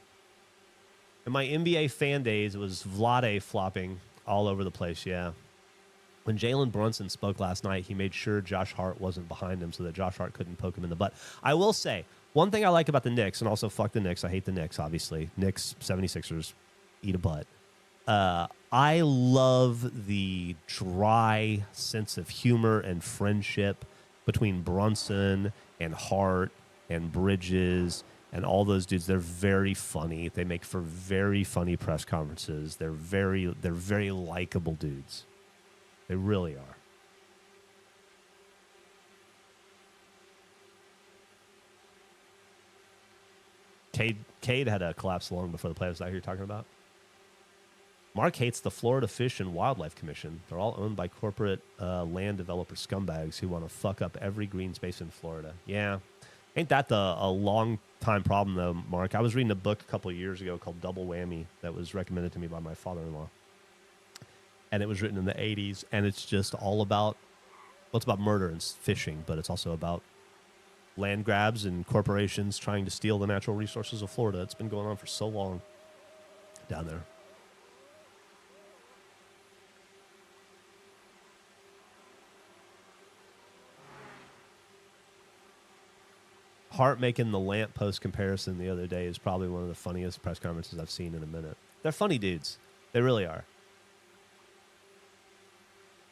In my NBA fan days, it was Vlade flopping all over the place, yeah. When Jalen Brunson spoke last night, he made sure Josh Hart wasn't behind him so that Josh Hart couldn't poke him in the butt. I will say, one thing I like about the Knicks, and also fuck the Knicks. I hate the Knicks, obviously. Knicks, 76ers, eat a butt. I love the dry sense of humor and friendship between Brunson and Hart and Bridges and all those dudes. They're very funny. They make for very funny press conferences. They're very likable dudes. They really are. Cade had a collapse long before the playoffs. Is that who you're talking about? Mark hates the Florida Fish and Wildlife Commission. They're all owned by corporate land developer scumbags who want to fuck up every green space in Florida. Yeah. Ain't that a long-time problem, though, Mark? I was reading a book a couple of years ago called Double Whammy that was recommended to me by my father-in-law. And it was written in the 80s, and it's just all about, well, it's about murder and fishing, but it's also about land grabs and corporations trying to steal the natural resources of Florida. It's been going on for so long down there. Hart making the lamppost comparison the other day is probably one of the funniest press conferences I've seen in a minute. They're funny dudes. They really are.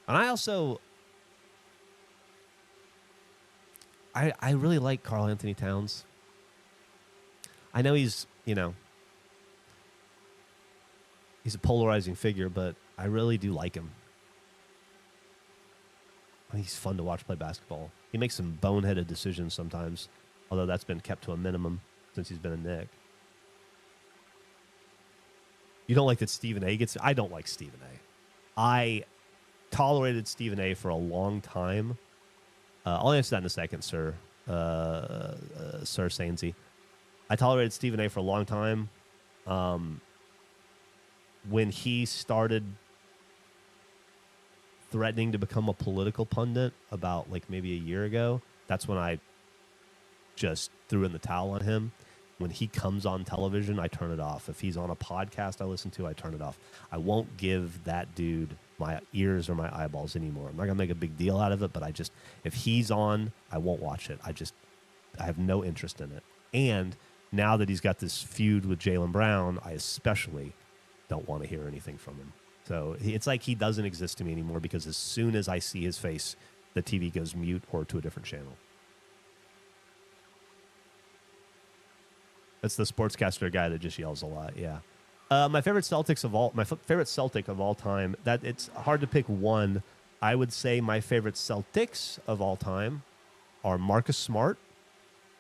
And I also... I really like Karl Anthony Towns. I know he's, he's a polarizing figure, but I really do like him. I think he's fun to watch play basketball. He makes some boneheaded decisions sometimes, although that's been kept to a minimum since he's been a Knick. You don't like that Stephen A gets... I don't like Stephen A. I tolerated Stephen A for a long time. I'll answer that in a second, Sir Sainzy. I tolerated Stephen A for a long time. When he started threatening to become a political pundit about like maybe a year ago, that's when I just threw in the towel on him. When he comes on television, I turn it off. If he's on a podcast I listen to, I turn it off. I won't give that dude my ears or my eyeballs anymore. I'm not going to make a big deal out of it, but if he's on, I won't watch it. I have no interest in it. And now that he's got this feud with Jaylen Brown, I especially don't want to hear anything from him. So it's like he doesn't exist to me anymore because as soon as I see his face, the TV goes mute or to a different channel. That's the sportscaster guy that just yells a lot. Yeah. My favorite Celtic of all time. That it's hard to pick one. I would say my favorite Celtics of all time are Marcus Smart,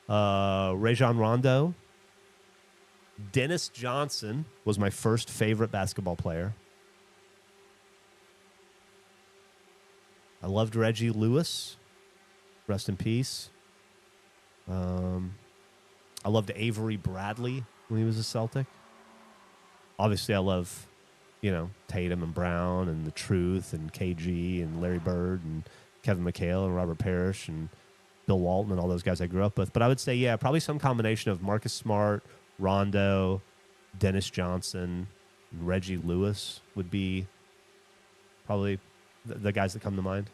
Rajon Rondo. Dennis Johnson was my first favorite basketball player. I loved Reggie Lewis. Rest in peace. I loved Avery Bradley when he was a Celtic. Obviously, I love, Tatum and Brown and The Truth and KG and Larry Bird and Kevin McHale and Robert Parrish and Bill Walton and all those guys I grew up with. But I would say, yeah, probably some combination of Marcus Smart, Rondo, Dennis Johnson, and Reggie Lewis would be probably the guys that come to mind.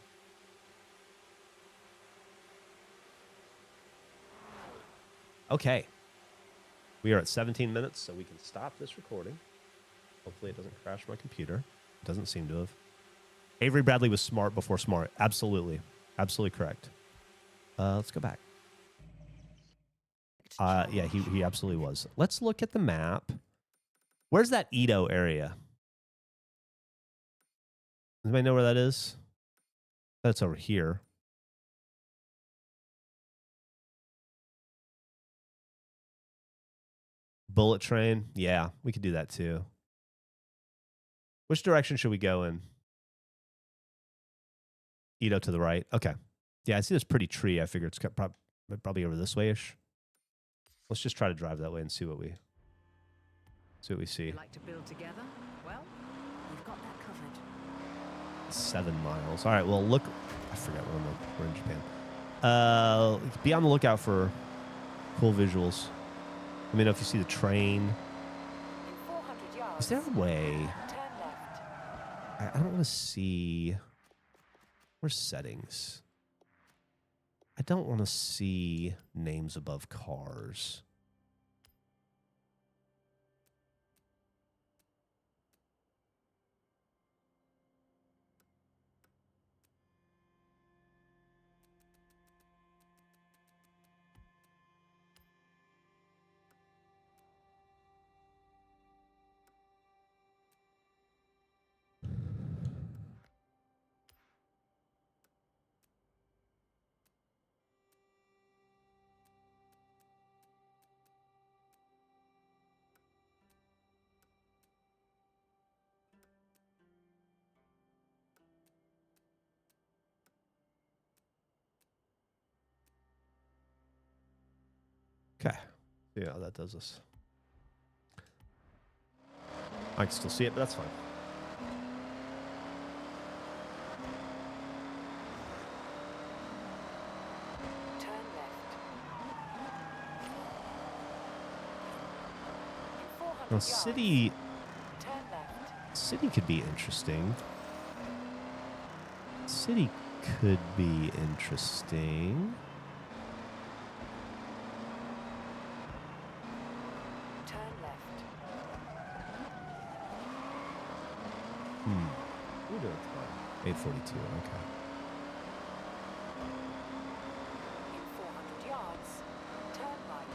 Okay. We are at 17 minutes, so we can stop this recording. Hopefully it doesn't crash my computer. It doesn't seem to have. Avery Bradley was smart before smart. Absolutely. Absolutely correct. Let's go back. Yeah, he absolutely was. Let's look at the map. Where's that Edo area? Does anybody know where that is? That's over here. Bullet Train. Yeah, we could do that too. Which direction should we go in? Edo to the right. Okay. Yeah, I see this pretty tree. I figure it's probably over this way-ish. Let's just try to drive that way and see what we see. Like to build together? Well, we've got that covered. 7 miles. All right, well, look. I forgot we're in Japan. Be on the lookout for cool visuals. Let me know if you see the train. In 400 yards, Is there a way? turn left. I don't want to see. Where's settings? I don't want to see names above cars. Okay. See how that does us. I can still see it, but that's fine. Turn left. In 400 Now, yards, city turn left. City could be interesting. City could be interesting. Turn left. We're doing fine. 8:42. Okay. In 400 yards, turn right.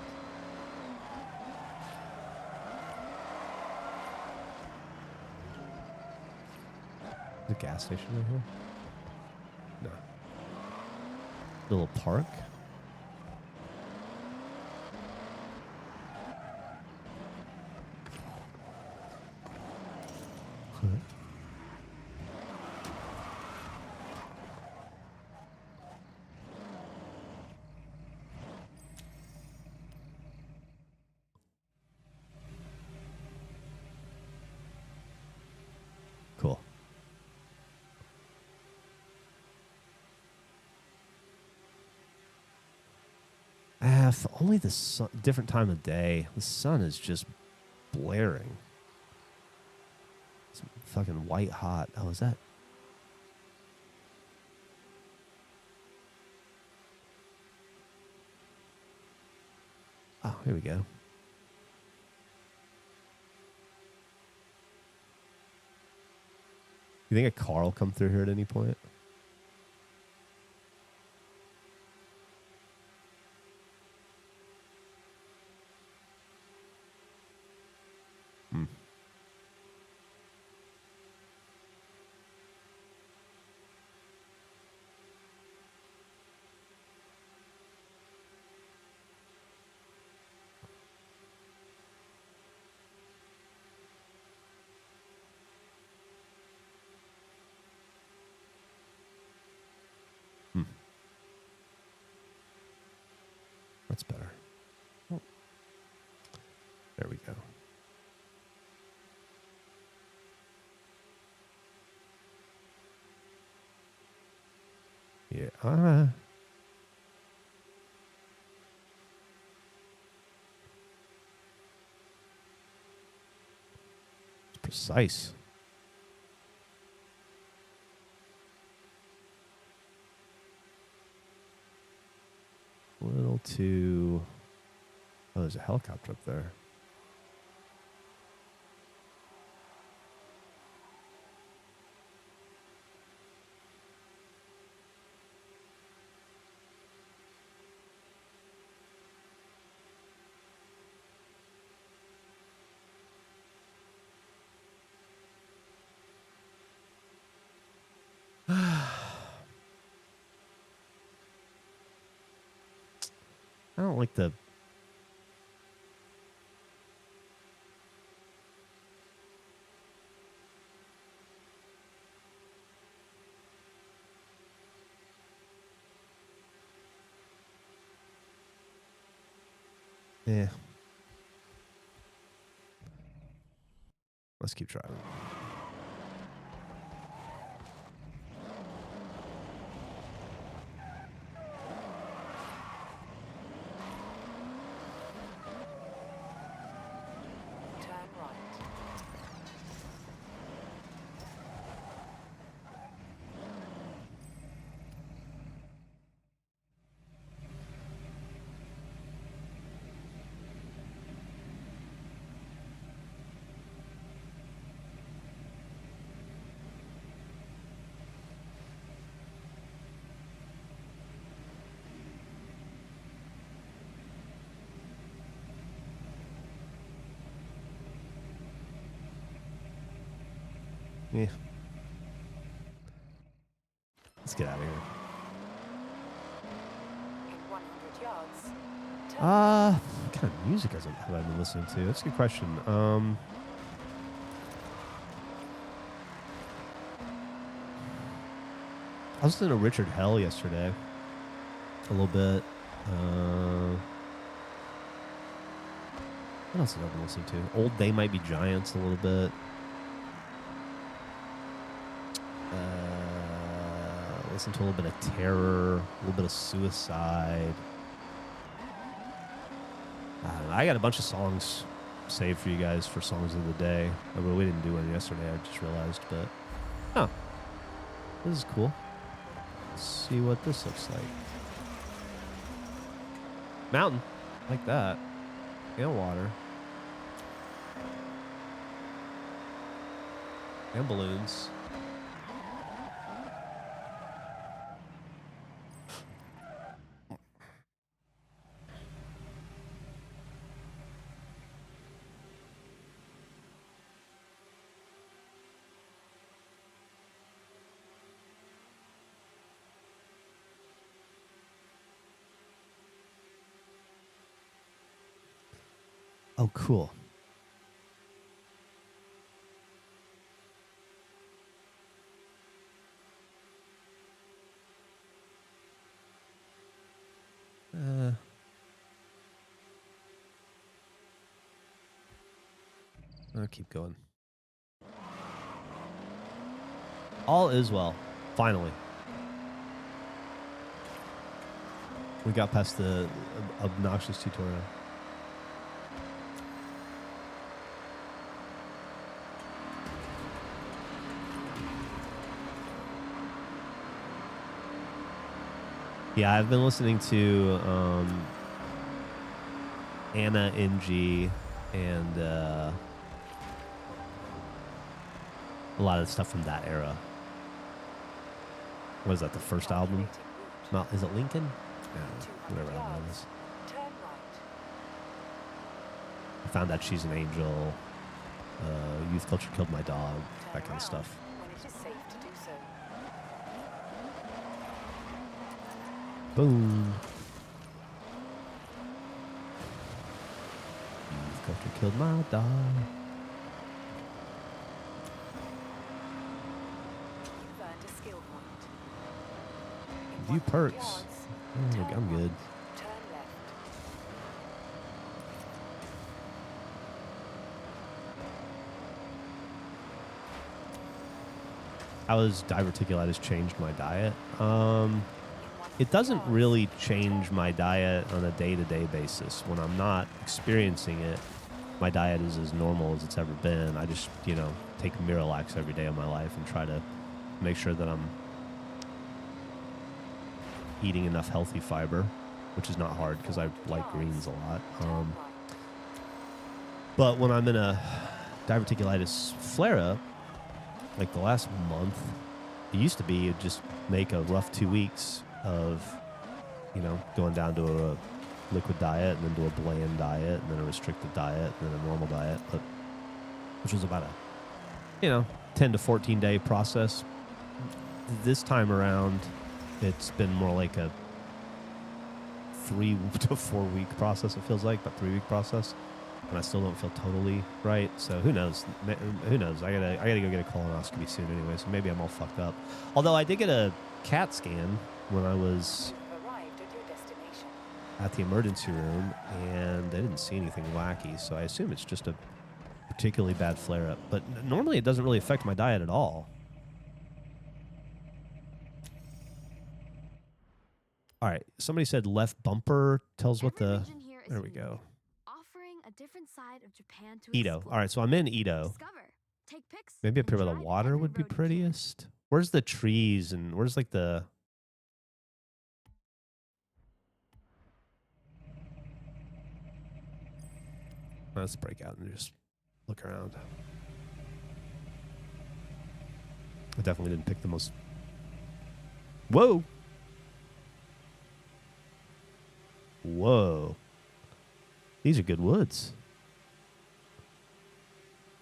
Is a gas station right here? No. Little park. Huh. Cool. If only the sun, different time of day. The sun is just blaring. It's fucking white hot. Oh, is that? Oh, here we go. You think a car will come through here at any point? That's better. Oh. There we go. Yeah. It's precise. A little too... Oh, there's a helicopter up there. I don't like the... Yeah. Let's keep driving. Turn right. Yeah. Let's get out of here. In 100 yards. What kind of music have I been listening to? That's a good question. I was listening to Richard Hell yesterday. A little bit. What else have I been listening to? Old They Might Be Giants a little bit. Listen to a little bit of Terror, a little bit of Suicide. I don't know. I got a bunch of songs saved for you guys for songs of the day. We didn't do one yesterday, I just realized, but this is cool. Let's see what this looks like. Mountain, like that. And water. And balloons. Oh, cool. I'll keep going. All is well. Finally. We got past the obnoxious tutorial. Yeah, I've been listening to Anna NG and a lot of stuff from that era. What is that, the first album? No, is it Lincoln? No, whatever album it is. I found that She's an Angel. Youth Culture Killed My Dog. That kind of stuff. Boom. Youth Culture Killed My Dog. View perks. I'm good. How has diverticulitis changed my diet? It doesn't really change my diet on a day-to-day basis. When I'm not experiencing it, my diet is as normal as it's ever been. I just, take Miralax every day of my life and try to make sure that I'm eating enough healthy fiber, which is not hard because I like greens a lot. But when I'm in a diverticulitis flare-up, like the last month, it used to be you'd just make a rough 2 weeks of, going down to a liquid diet and then to a bland diet and then a restricted diet and then a normal diet, which was about a, 10 to 14 day process. This time around, it's been more like a 3 to 4 week process. It feels like, but 3 week process, and I still don't feel totally right. So who knows? Who knows? I gotta go get a colonoscopy soon anyway. So maybe I'm all fucked up. Although I did get a CAT scan when I was at the emergency room, and they didn't see anything wacky. So I assume it's just a particularly bad flare up. But normally it doesn't really affect my diet at all. All right, somebody said left bumper tells what the... There we go. Offering a different side of Japan to Edo. explore. All right, so I'm in Edo. Take pics, Maybe up here and where the try water every would be road here. prettiest. Where's the trees and where's like the... Let's break out and just look around. I definitely didn't pick the most... Whoa! Whoa. These are good woods.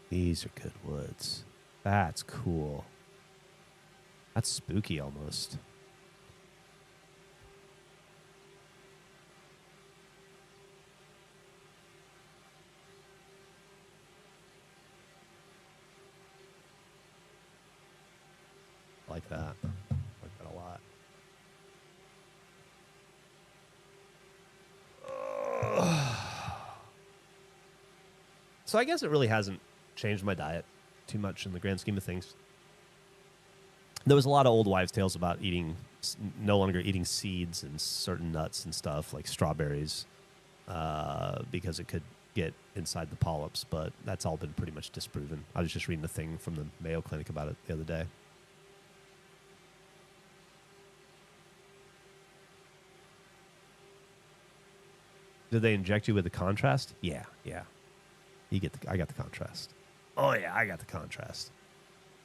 These are good woods. That's cool. That's spooky almost. I like that. I like that a lot. So I guess it really hasn't changed my diet too much in the grand scheme of things. There was a lot of old wives' tales about no longer eating seeds and certain nuts and stuff like strawberries because it could get inside the polyps, but that's all been pretty much disproven. I was just reading a thing from the Mayo Clinic about it the other day. Did they inject you with the contrast? Yeah. I got the contrast. Oh yeah, I got the contrast.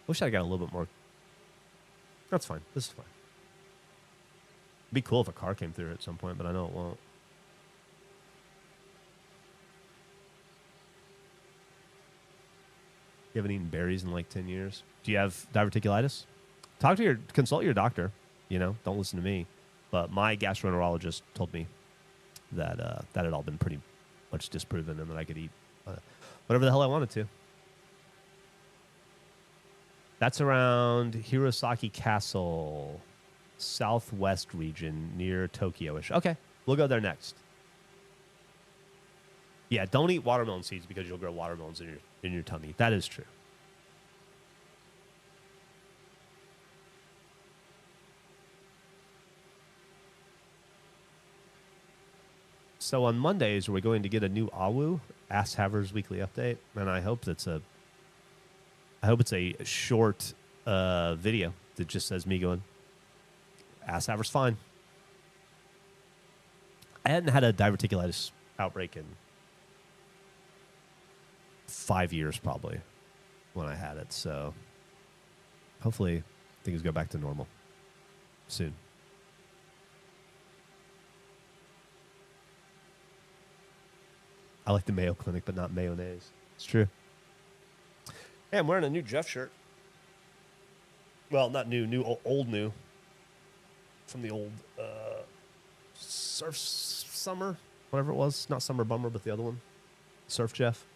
Wish I got a little bit more. That's fine. This is fine. It'd be cool if a car came through at some point, but I know it won't. You haven't eaten berries in like 10 years. Do you have diverticulitis? Consult your doctor. Don't listen to me. But my gastroenterologist told me that that had all been pretty much disproven and that I could eat whatever the hell I wanted to. That's around Hirosaki Castle, southwest region near Tokyo-ish. Okay, we'll go there next. Yeah, don't eat watermelon seeds because you'll grow watermelons in your tummy. That is true. So on Mondays, we're going to get a new AWU, Ass Havers Weekly Update, and I hope it's a short video that just says me going, Ass Havers fine. I hadn't had a diverticulitis outbreak in 5 years probably when I had it, so hopefully things go back to normal soon. I like the Mayo Clinic, but not mayonnaise. It's true. Hey, I'm wearing a new Geoff shirt. Well, not new, old new. From the old Surf Summer, whatever it was. Not Summer Bummer, but the other one. Surf Geoff.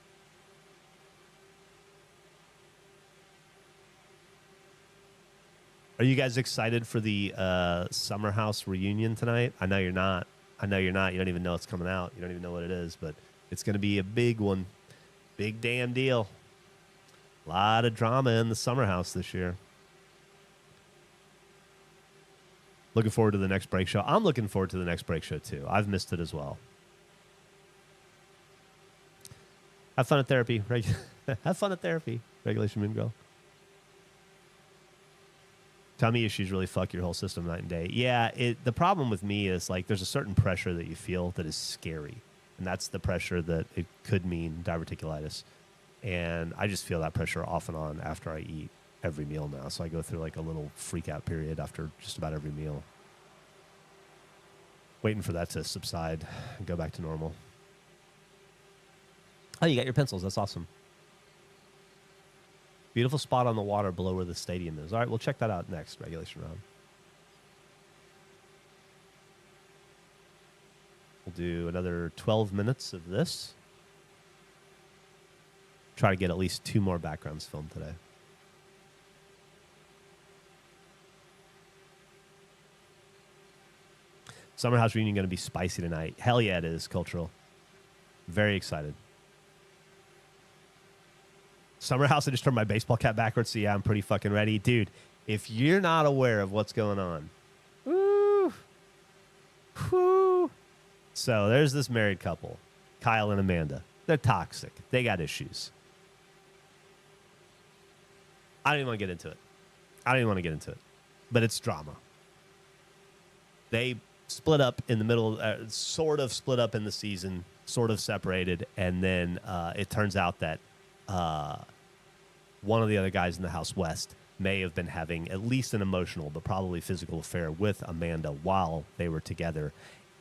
Are you guys excited for the Summer House reunion tonight? I know you're not. You don't even know it's coming out. You don't even know what it is, but it's going to be a big one. Big damn deal. A lot of drama in the Summer House this year. Looking forward to the next break show. I'm looking forward to the next break show, too. I've missed it as well. Have fun at therapy. Have fun at therapy. Regulation Moon Girl. Tummy issues really fuck your whole system night and day. Yeah, the problem with me is like there's a certain pressure that you feel that is scary. And that's the pressure that it could mean diverticulitis. And I just feel that pressure off and on after I eat every meal now. So I go through like a little freak out period after just about every meal. Waiting for that to subside and go back to normal. Oh, you got your pencils. That's awesome. Beautiful spot on the water below where the stadium is. All right, we'll check that out next, regulation round. We'll do another 12 minutes of this. Try to get at least 2 more backgrounds filmed today. Summer House reunion going to be spicy tonight. Hell yeah, it is, Cultural. Very excited. Summer House, I just turned my baseball cap backwards, so yeah, I'm pretty fucking ready. Dude, if you're not aware of what's going on, woo. So there's this married couple, Kyle and Amanda. They're toxic. They got issues. I don't even want to get into it. But it's drama. They split up in the middle, sort of split up in the season, sort of separated, and then it turns out that one of the other guys in the house, West, may have been having at least an emotional but probably physical affair with Amanda while they were together.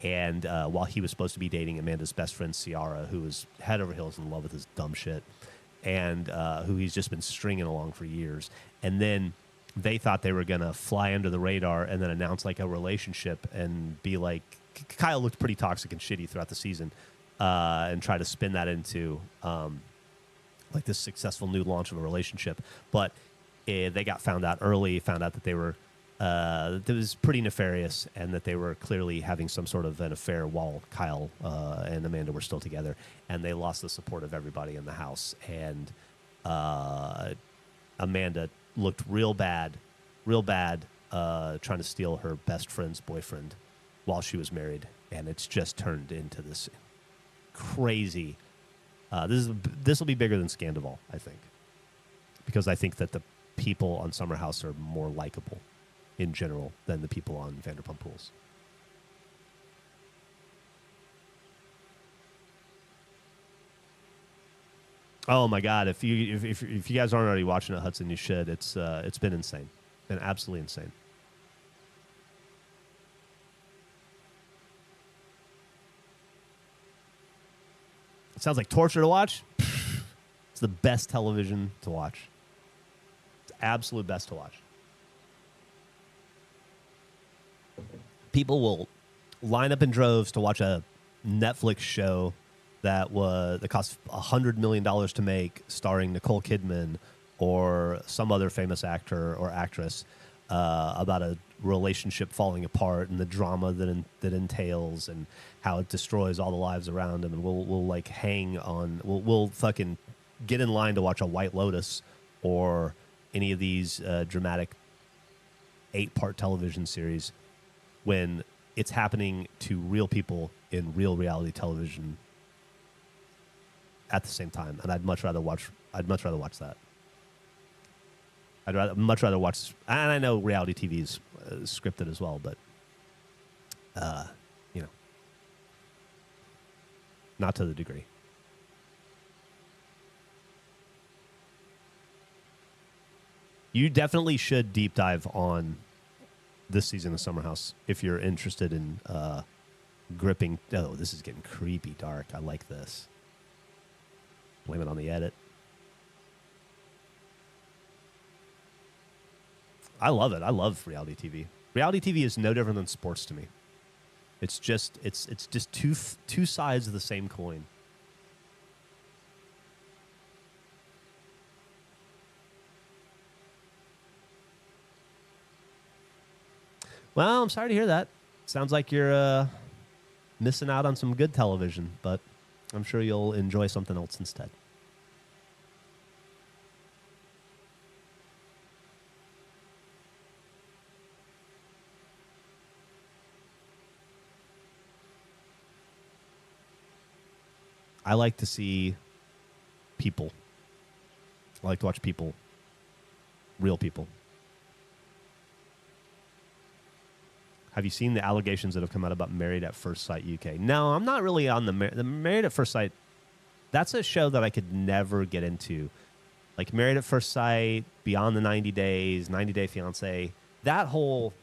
And while he was supposed to be dating Amanda's best friend, Ciara, who was head over heels in love with his dumb shit. and who he's just been stringing along for years. And then they thought they were going to fly under the radar and then announce like a relationship and be like, Kyle looked pretty toxic and shitty throughout the season, and try to spin that into like this successful new launch of a relationship. But they got found out early, found out that they were, that was pretty nefarious, and that they were clearly having some sort of an affair while Kyle and Amanda were still together, and they lost the support of everybody in the house. And Amanda looked real bad, trying to steal her best friend's boyfriend while she was married, and it's just turned into this crazy. This will be bigger than Scandival, I think, because I think that the people on Summer House are more likable in general than the people on Vanderpump Rules. Oh my God! If you guys aren't already watching it, Hudson, you should. It's been insane, been absolutely insane. It sounds like torture to watch. It's the best television to watch. It's absolute best to watch. People will line up in droves to watch a Netflix show that cost $100 million to make, starring Nicole Kidman or some other famous actor or actress, about a relationship falling apart and the drama that entails and how it destroys all the lives around them. And we'll like hang on. We'll fucking get in line to watch a White Lotus or any of these dramatic 8-part television series when it's happening to real people in real reality television at the same time. And I'd much rather watch that. I'd much rather watch, and I know reality TV is scripted as well, but, not to the degree. You definitely should deep dive on this season of Summer House if you're interested in gripping. Oh, this is getting creepy dark. I like this. Blame it on the edit. I love it. I love reality TV. Reality TV is no different than sports to me. It's just two sides of the same coin. Well, I'm sorry to hear that. Sounds like you're missing out on some good television, but I'm sure you'll enjoy something else instead. I like to see people. I like to watch people, real people. Have you seen the allegations that have come out about Married at First Sight UK? No, I'm not really on the Married at First Sight. That's a show that I could never get into. Like Married at First Sight, Beyond the 90 Days, 90 Day Fiancé, that whole...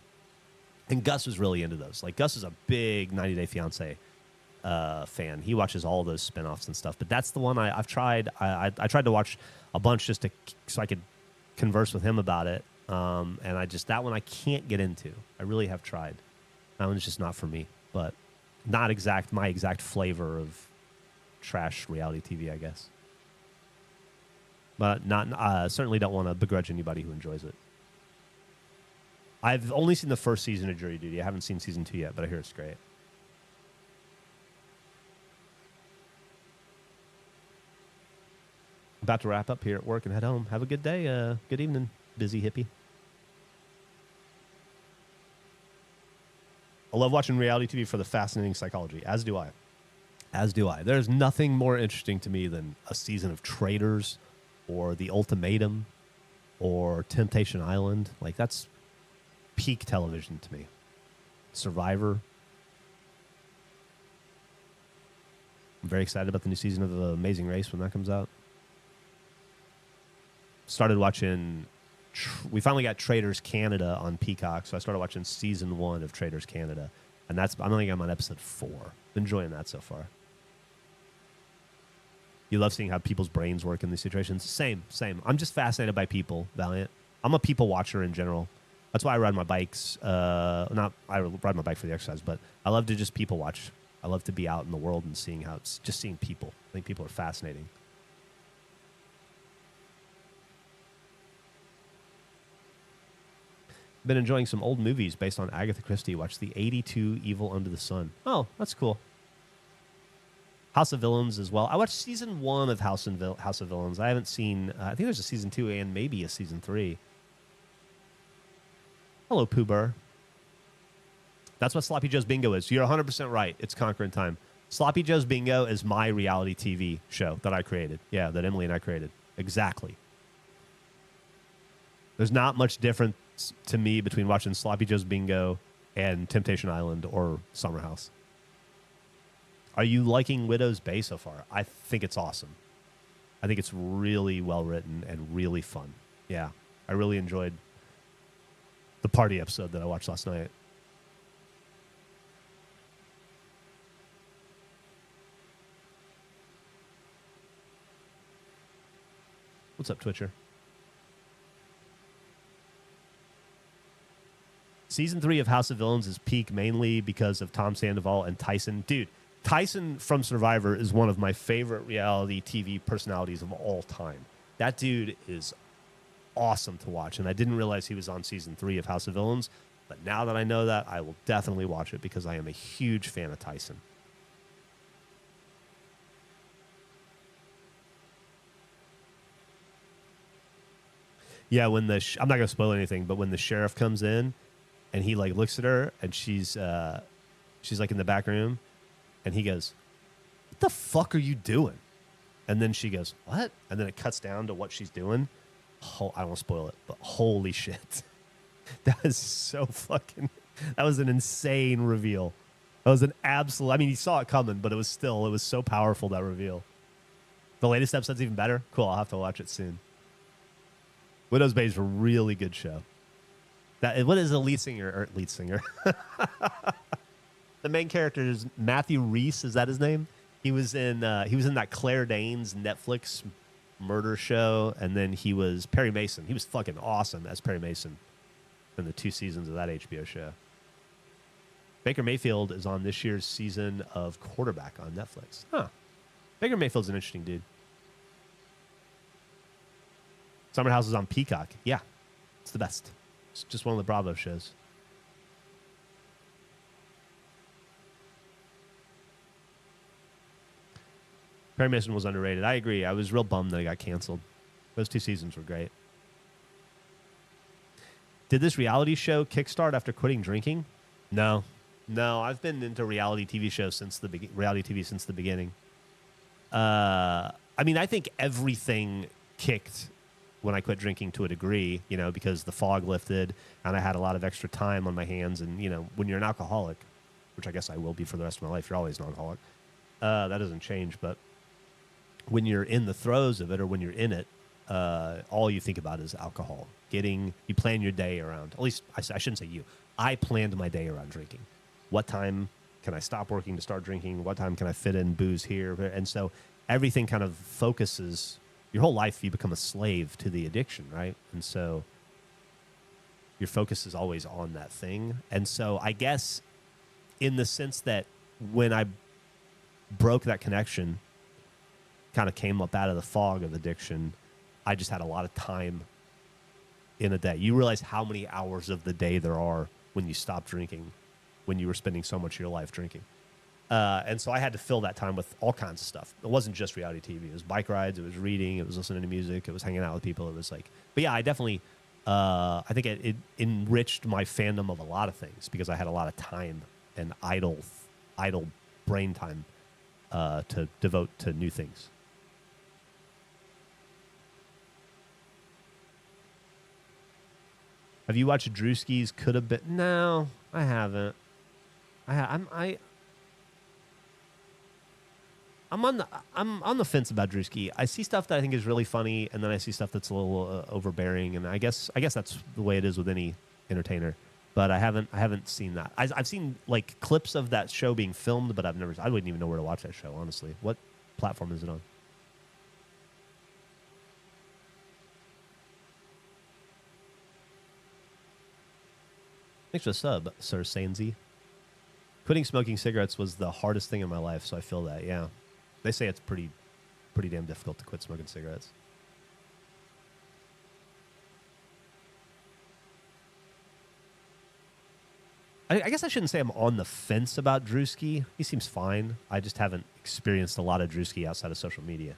And Gus was really into those. Like Gus is a big 90 Day Fiancé fan. He watches all those spinoffs and stuff. But that's the one I've tried. I tried to watch a bunch just so I could converse with him about it. And that one I can't get into. I really have tried. That one's just not for me. But not my exact flavor of trash reality TV, I guess. But certainly don't want to begrudge anybody who enjoys it. I've only seen the first season of Jury Duty. I haven't seen season 2 yet, but I hear it's great. About to wrap up here at work and head home. Have a good day. Good evening, busy hippie. I love watching reality TV for the fascinating psychology, as do I. There's nothing more interesting to me than a season of Traitors or The Ultimatum or Temptation Island. Like, that's peak television to me. Survivor. I'm very excited about the new season of Amazing Race when that comes out. Started watching... We finally got Traitors Canada on Peacock, so I started watching season 1 of Traitors Canada. And I'm on episode 4. Enjoying that so far. You love seeing how people's brains work in these situations. Same. I'm just fascinated by people, Valiant. I'm a people watcher in general. That's why I ride my bikes. I ride my bike for the exercise, but I love to just people watch. I love to be out in the world and seeing how it's just seeing people. I think people are fascinating. Been enjoying some old movies based on Agatha Christie. Watched the 82 Evil Under the Sun. Oh, that's cool. House of Villains as well. I watched season 1 of House of Villains. I haven't seen, I think there's a season 2 and maybe a season 3. Hello, Pooh Burr. That's what Sloppy Joe's Bingo is. You're 100% right. It's Conquering Time. Sloppy Joe's Bingo is my reality TV show that I created. Yeah, that Emily and I created. Exactly. There's not much difference to me between watching Sloppy Joe's Bingo and Temptation Island or Summer House. Are you liking Widow's Bay so far? I think it's awesome. I think it's really well written and really fun. Yeah, I really enjoyed the party episode that I watched last night. What's up, Twitcher? Season 3 of House of Villains is peak mainly because of Tom Sandoval and Tyson. Dude, Tyson from Survivor is one of my favorite reality TV personalities of all time. That dude is awesome to watch, and I didn't realize he was on season 3 of House of Villains, but now that I know that, I will definitely watch it because I am a huge fan of Tyson. Yeah, when the I'm not gonna spoil anything, but when the sheriff comes in and he like looks at her and she's like in the back room, and he goes, "What the fuck are you doing?" And then she goes, "What?" And then it cuts down to what she's doing. Oh, I won't spoil it, but holy shit, that is so fucking. That was an insane reveal. That was an absolute. I mean, he saw it coming, but it was so powerful, that reveal. The latest episode's even better. Cool, I'll have to watch it soon. Widow's Bay is a really good show. What is the lead singer? The main character is Matthew Rhys. Is that his name? He was in that Claire Danes Netflix murder show, and then he was Perry Mason. He was fucking awesome as Perry Mason in the 2 seasons of that HBO show. Baker Mayfield is on this year's season of Quarterback on Netflix. Huh. Baker Mayfield's an interesting dude. Summer House is on Peacock. Yeah, it's the best. It's just one of the Bravo shows. Perry Mason was underrated. I agree. I was real bummed that it got canceled. Those 2 seasons were great. Did this reality show kickstart after quitting drinking? No. I've been into reality TV shows since the beginning. I mean, I think everything kicked when I quit drinking to a degree, because the fog lifted and I had a lot of extra time on my hands. And, when you're an alcoholic, which I guess I will be for the rest of my life, you're always an alcoholic. That doesn't change. But when you're in the throes of it, or when you're in it, all you think about is alcohol. You plan your day around, at least I shouldn't say you. I planned my day around drinking. What time can I stop working to start drinking? What time can I fit in booze here? And so everything kind of focuses. Your whole life, you become a slave to the addiction, right? And so your focus is always on that thing. And so I guess in the sense that when I broke that connection, kind of came up out of the fog of addiction, I just had a lot of time in a day. You realize how many hours of the day there are when you stop drinking, when you were spending so much of your life drinking. And so I had to fill that time with all kinds of stuff. It wasn't just reality TV. It was bike rides. It was reading. It was listening to music. It was hanging out with people. It was like, but yeah, I definitely, I think it enriched my fandom of a lot of things because I had a lot of time and idle brain time to devote to new things. Have you watched Drewski's Could Have Been? No, I haven't. I'm on the fence about Drewski. I see stuff that I think is really funny, and then I see stuff that's a little overbearing, and I guess that's the way it is with any entertainer. But I haven't seen that. I've seen like clips of that show being filmed, but I wouldn't even know where to watch that show, honestly. What platform is it on? Thanks for the sub, Sir Sanzi. Quitting smoking cigarettes was the hardest thing in my life, so I feel that, yeah. They say it's pretty damn difficult to quit smoking cigarettes. I guess I shouldn't say I'm on the fence about Drewski. He seems fine. I just haven't experienced a lot of Drewski outside of social media.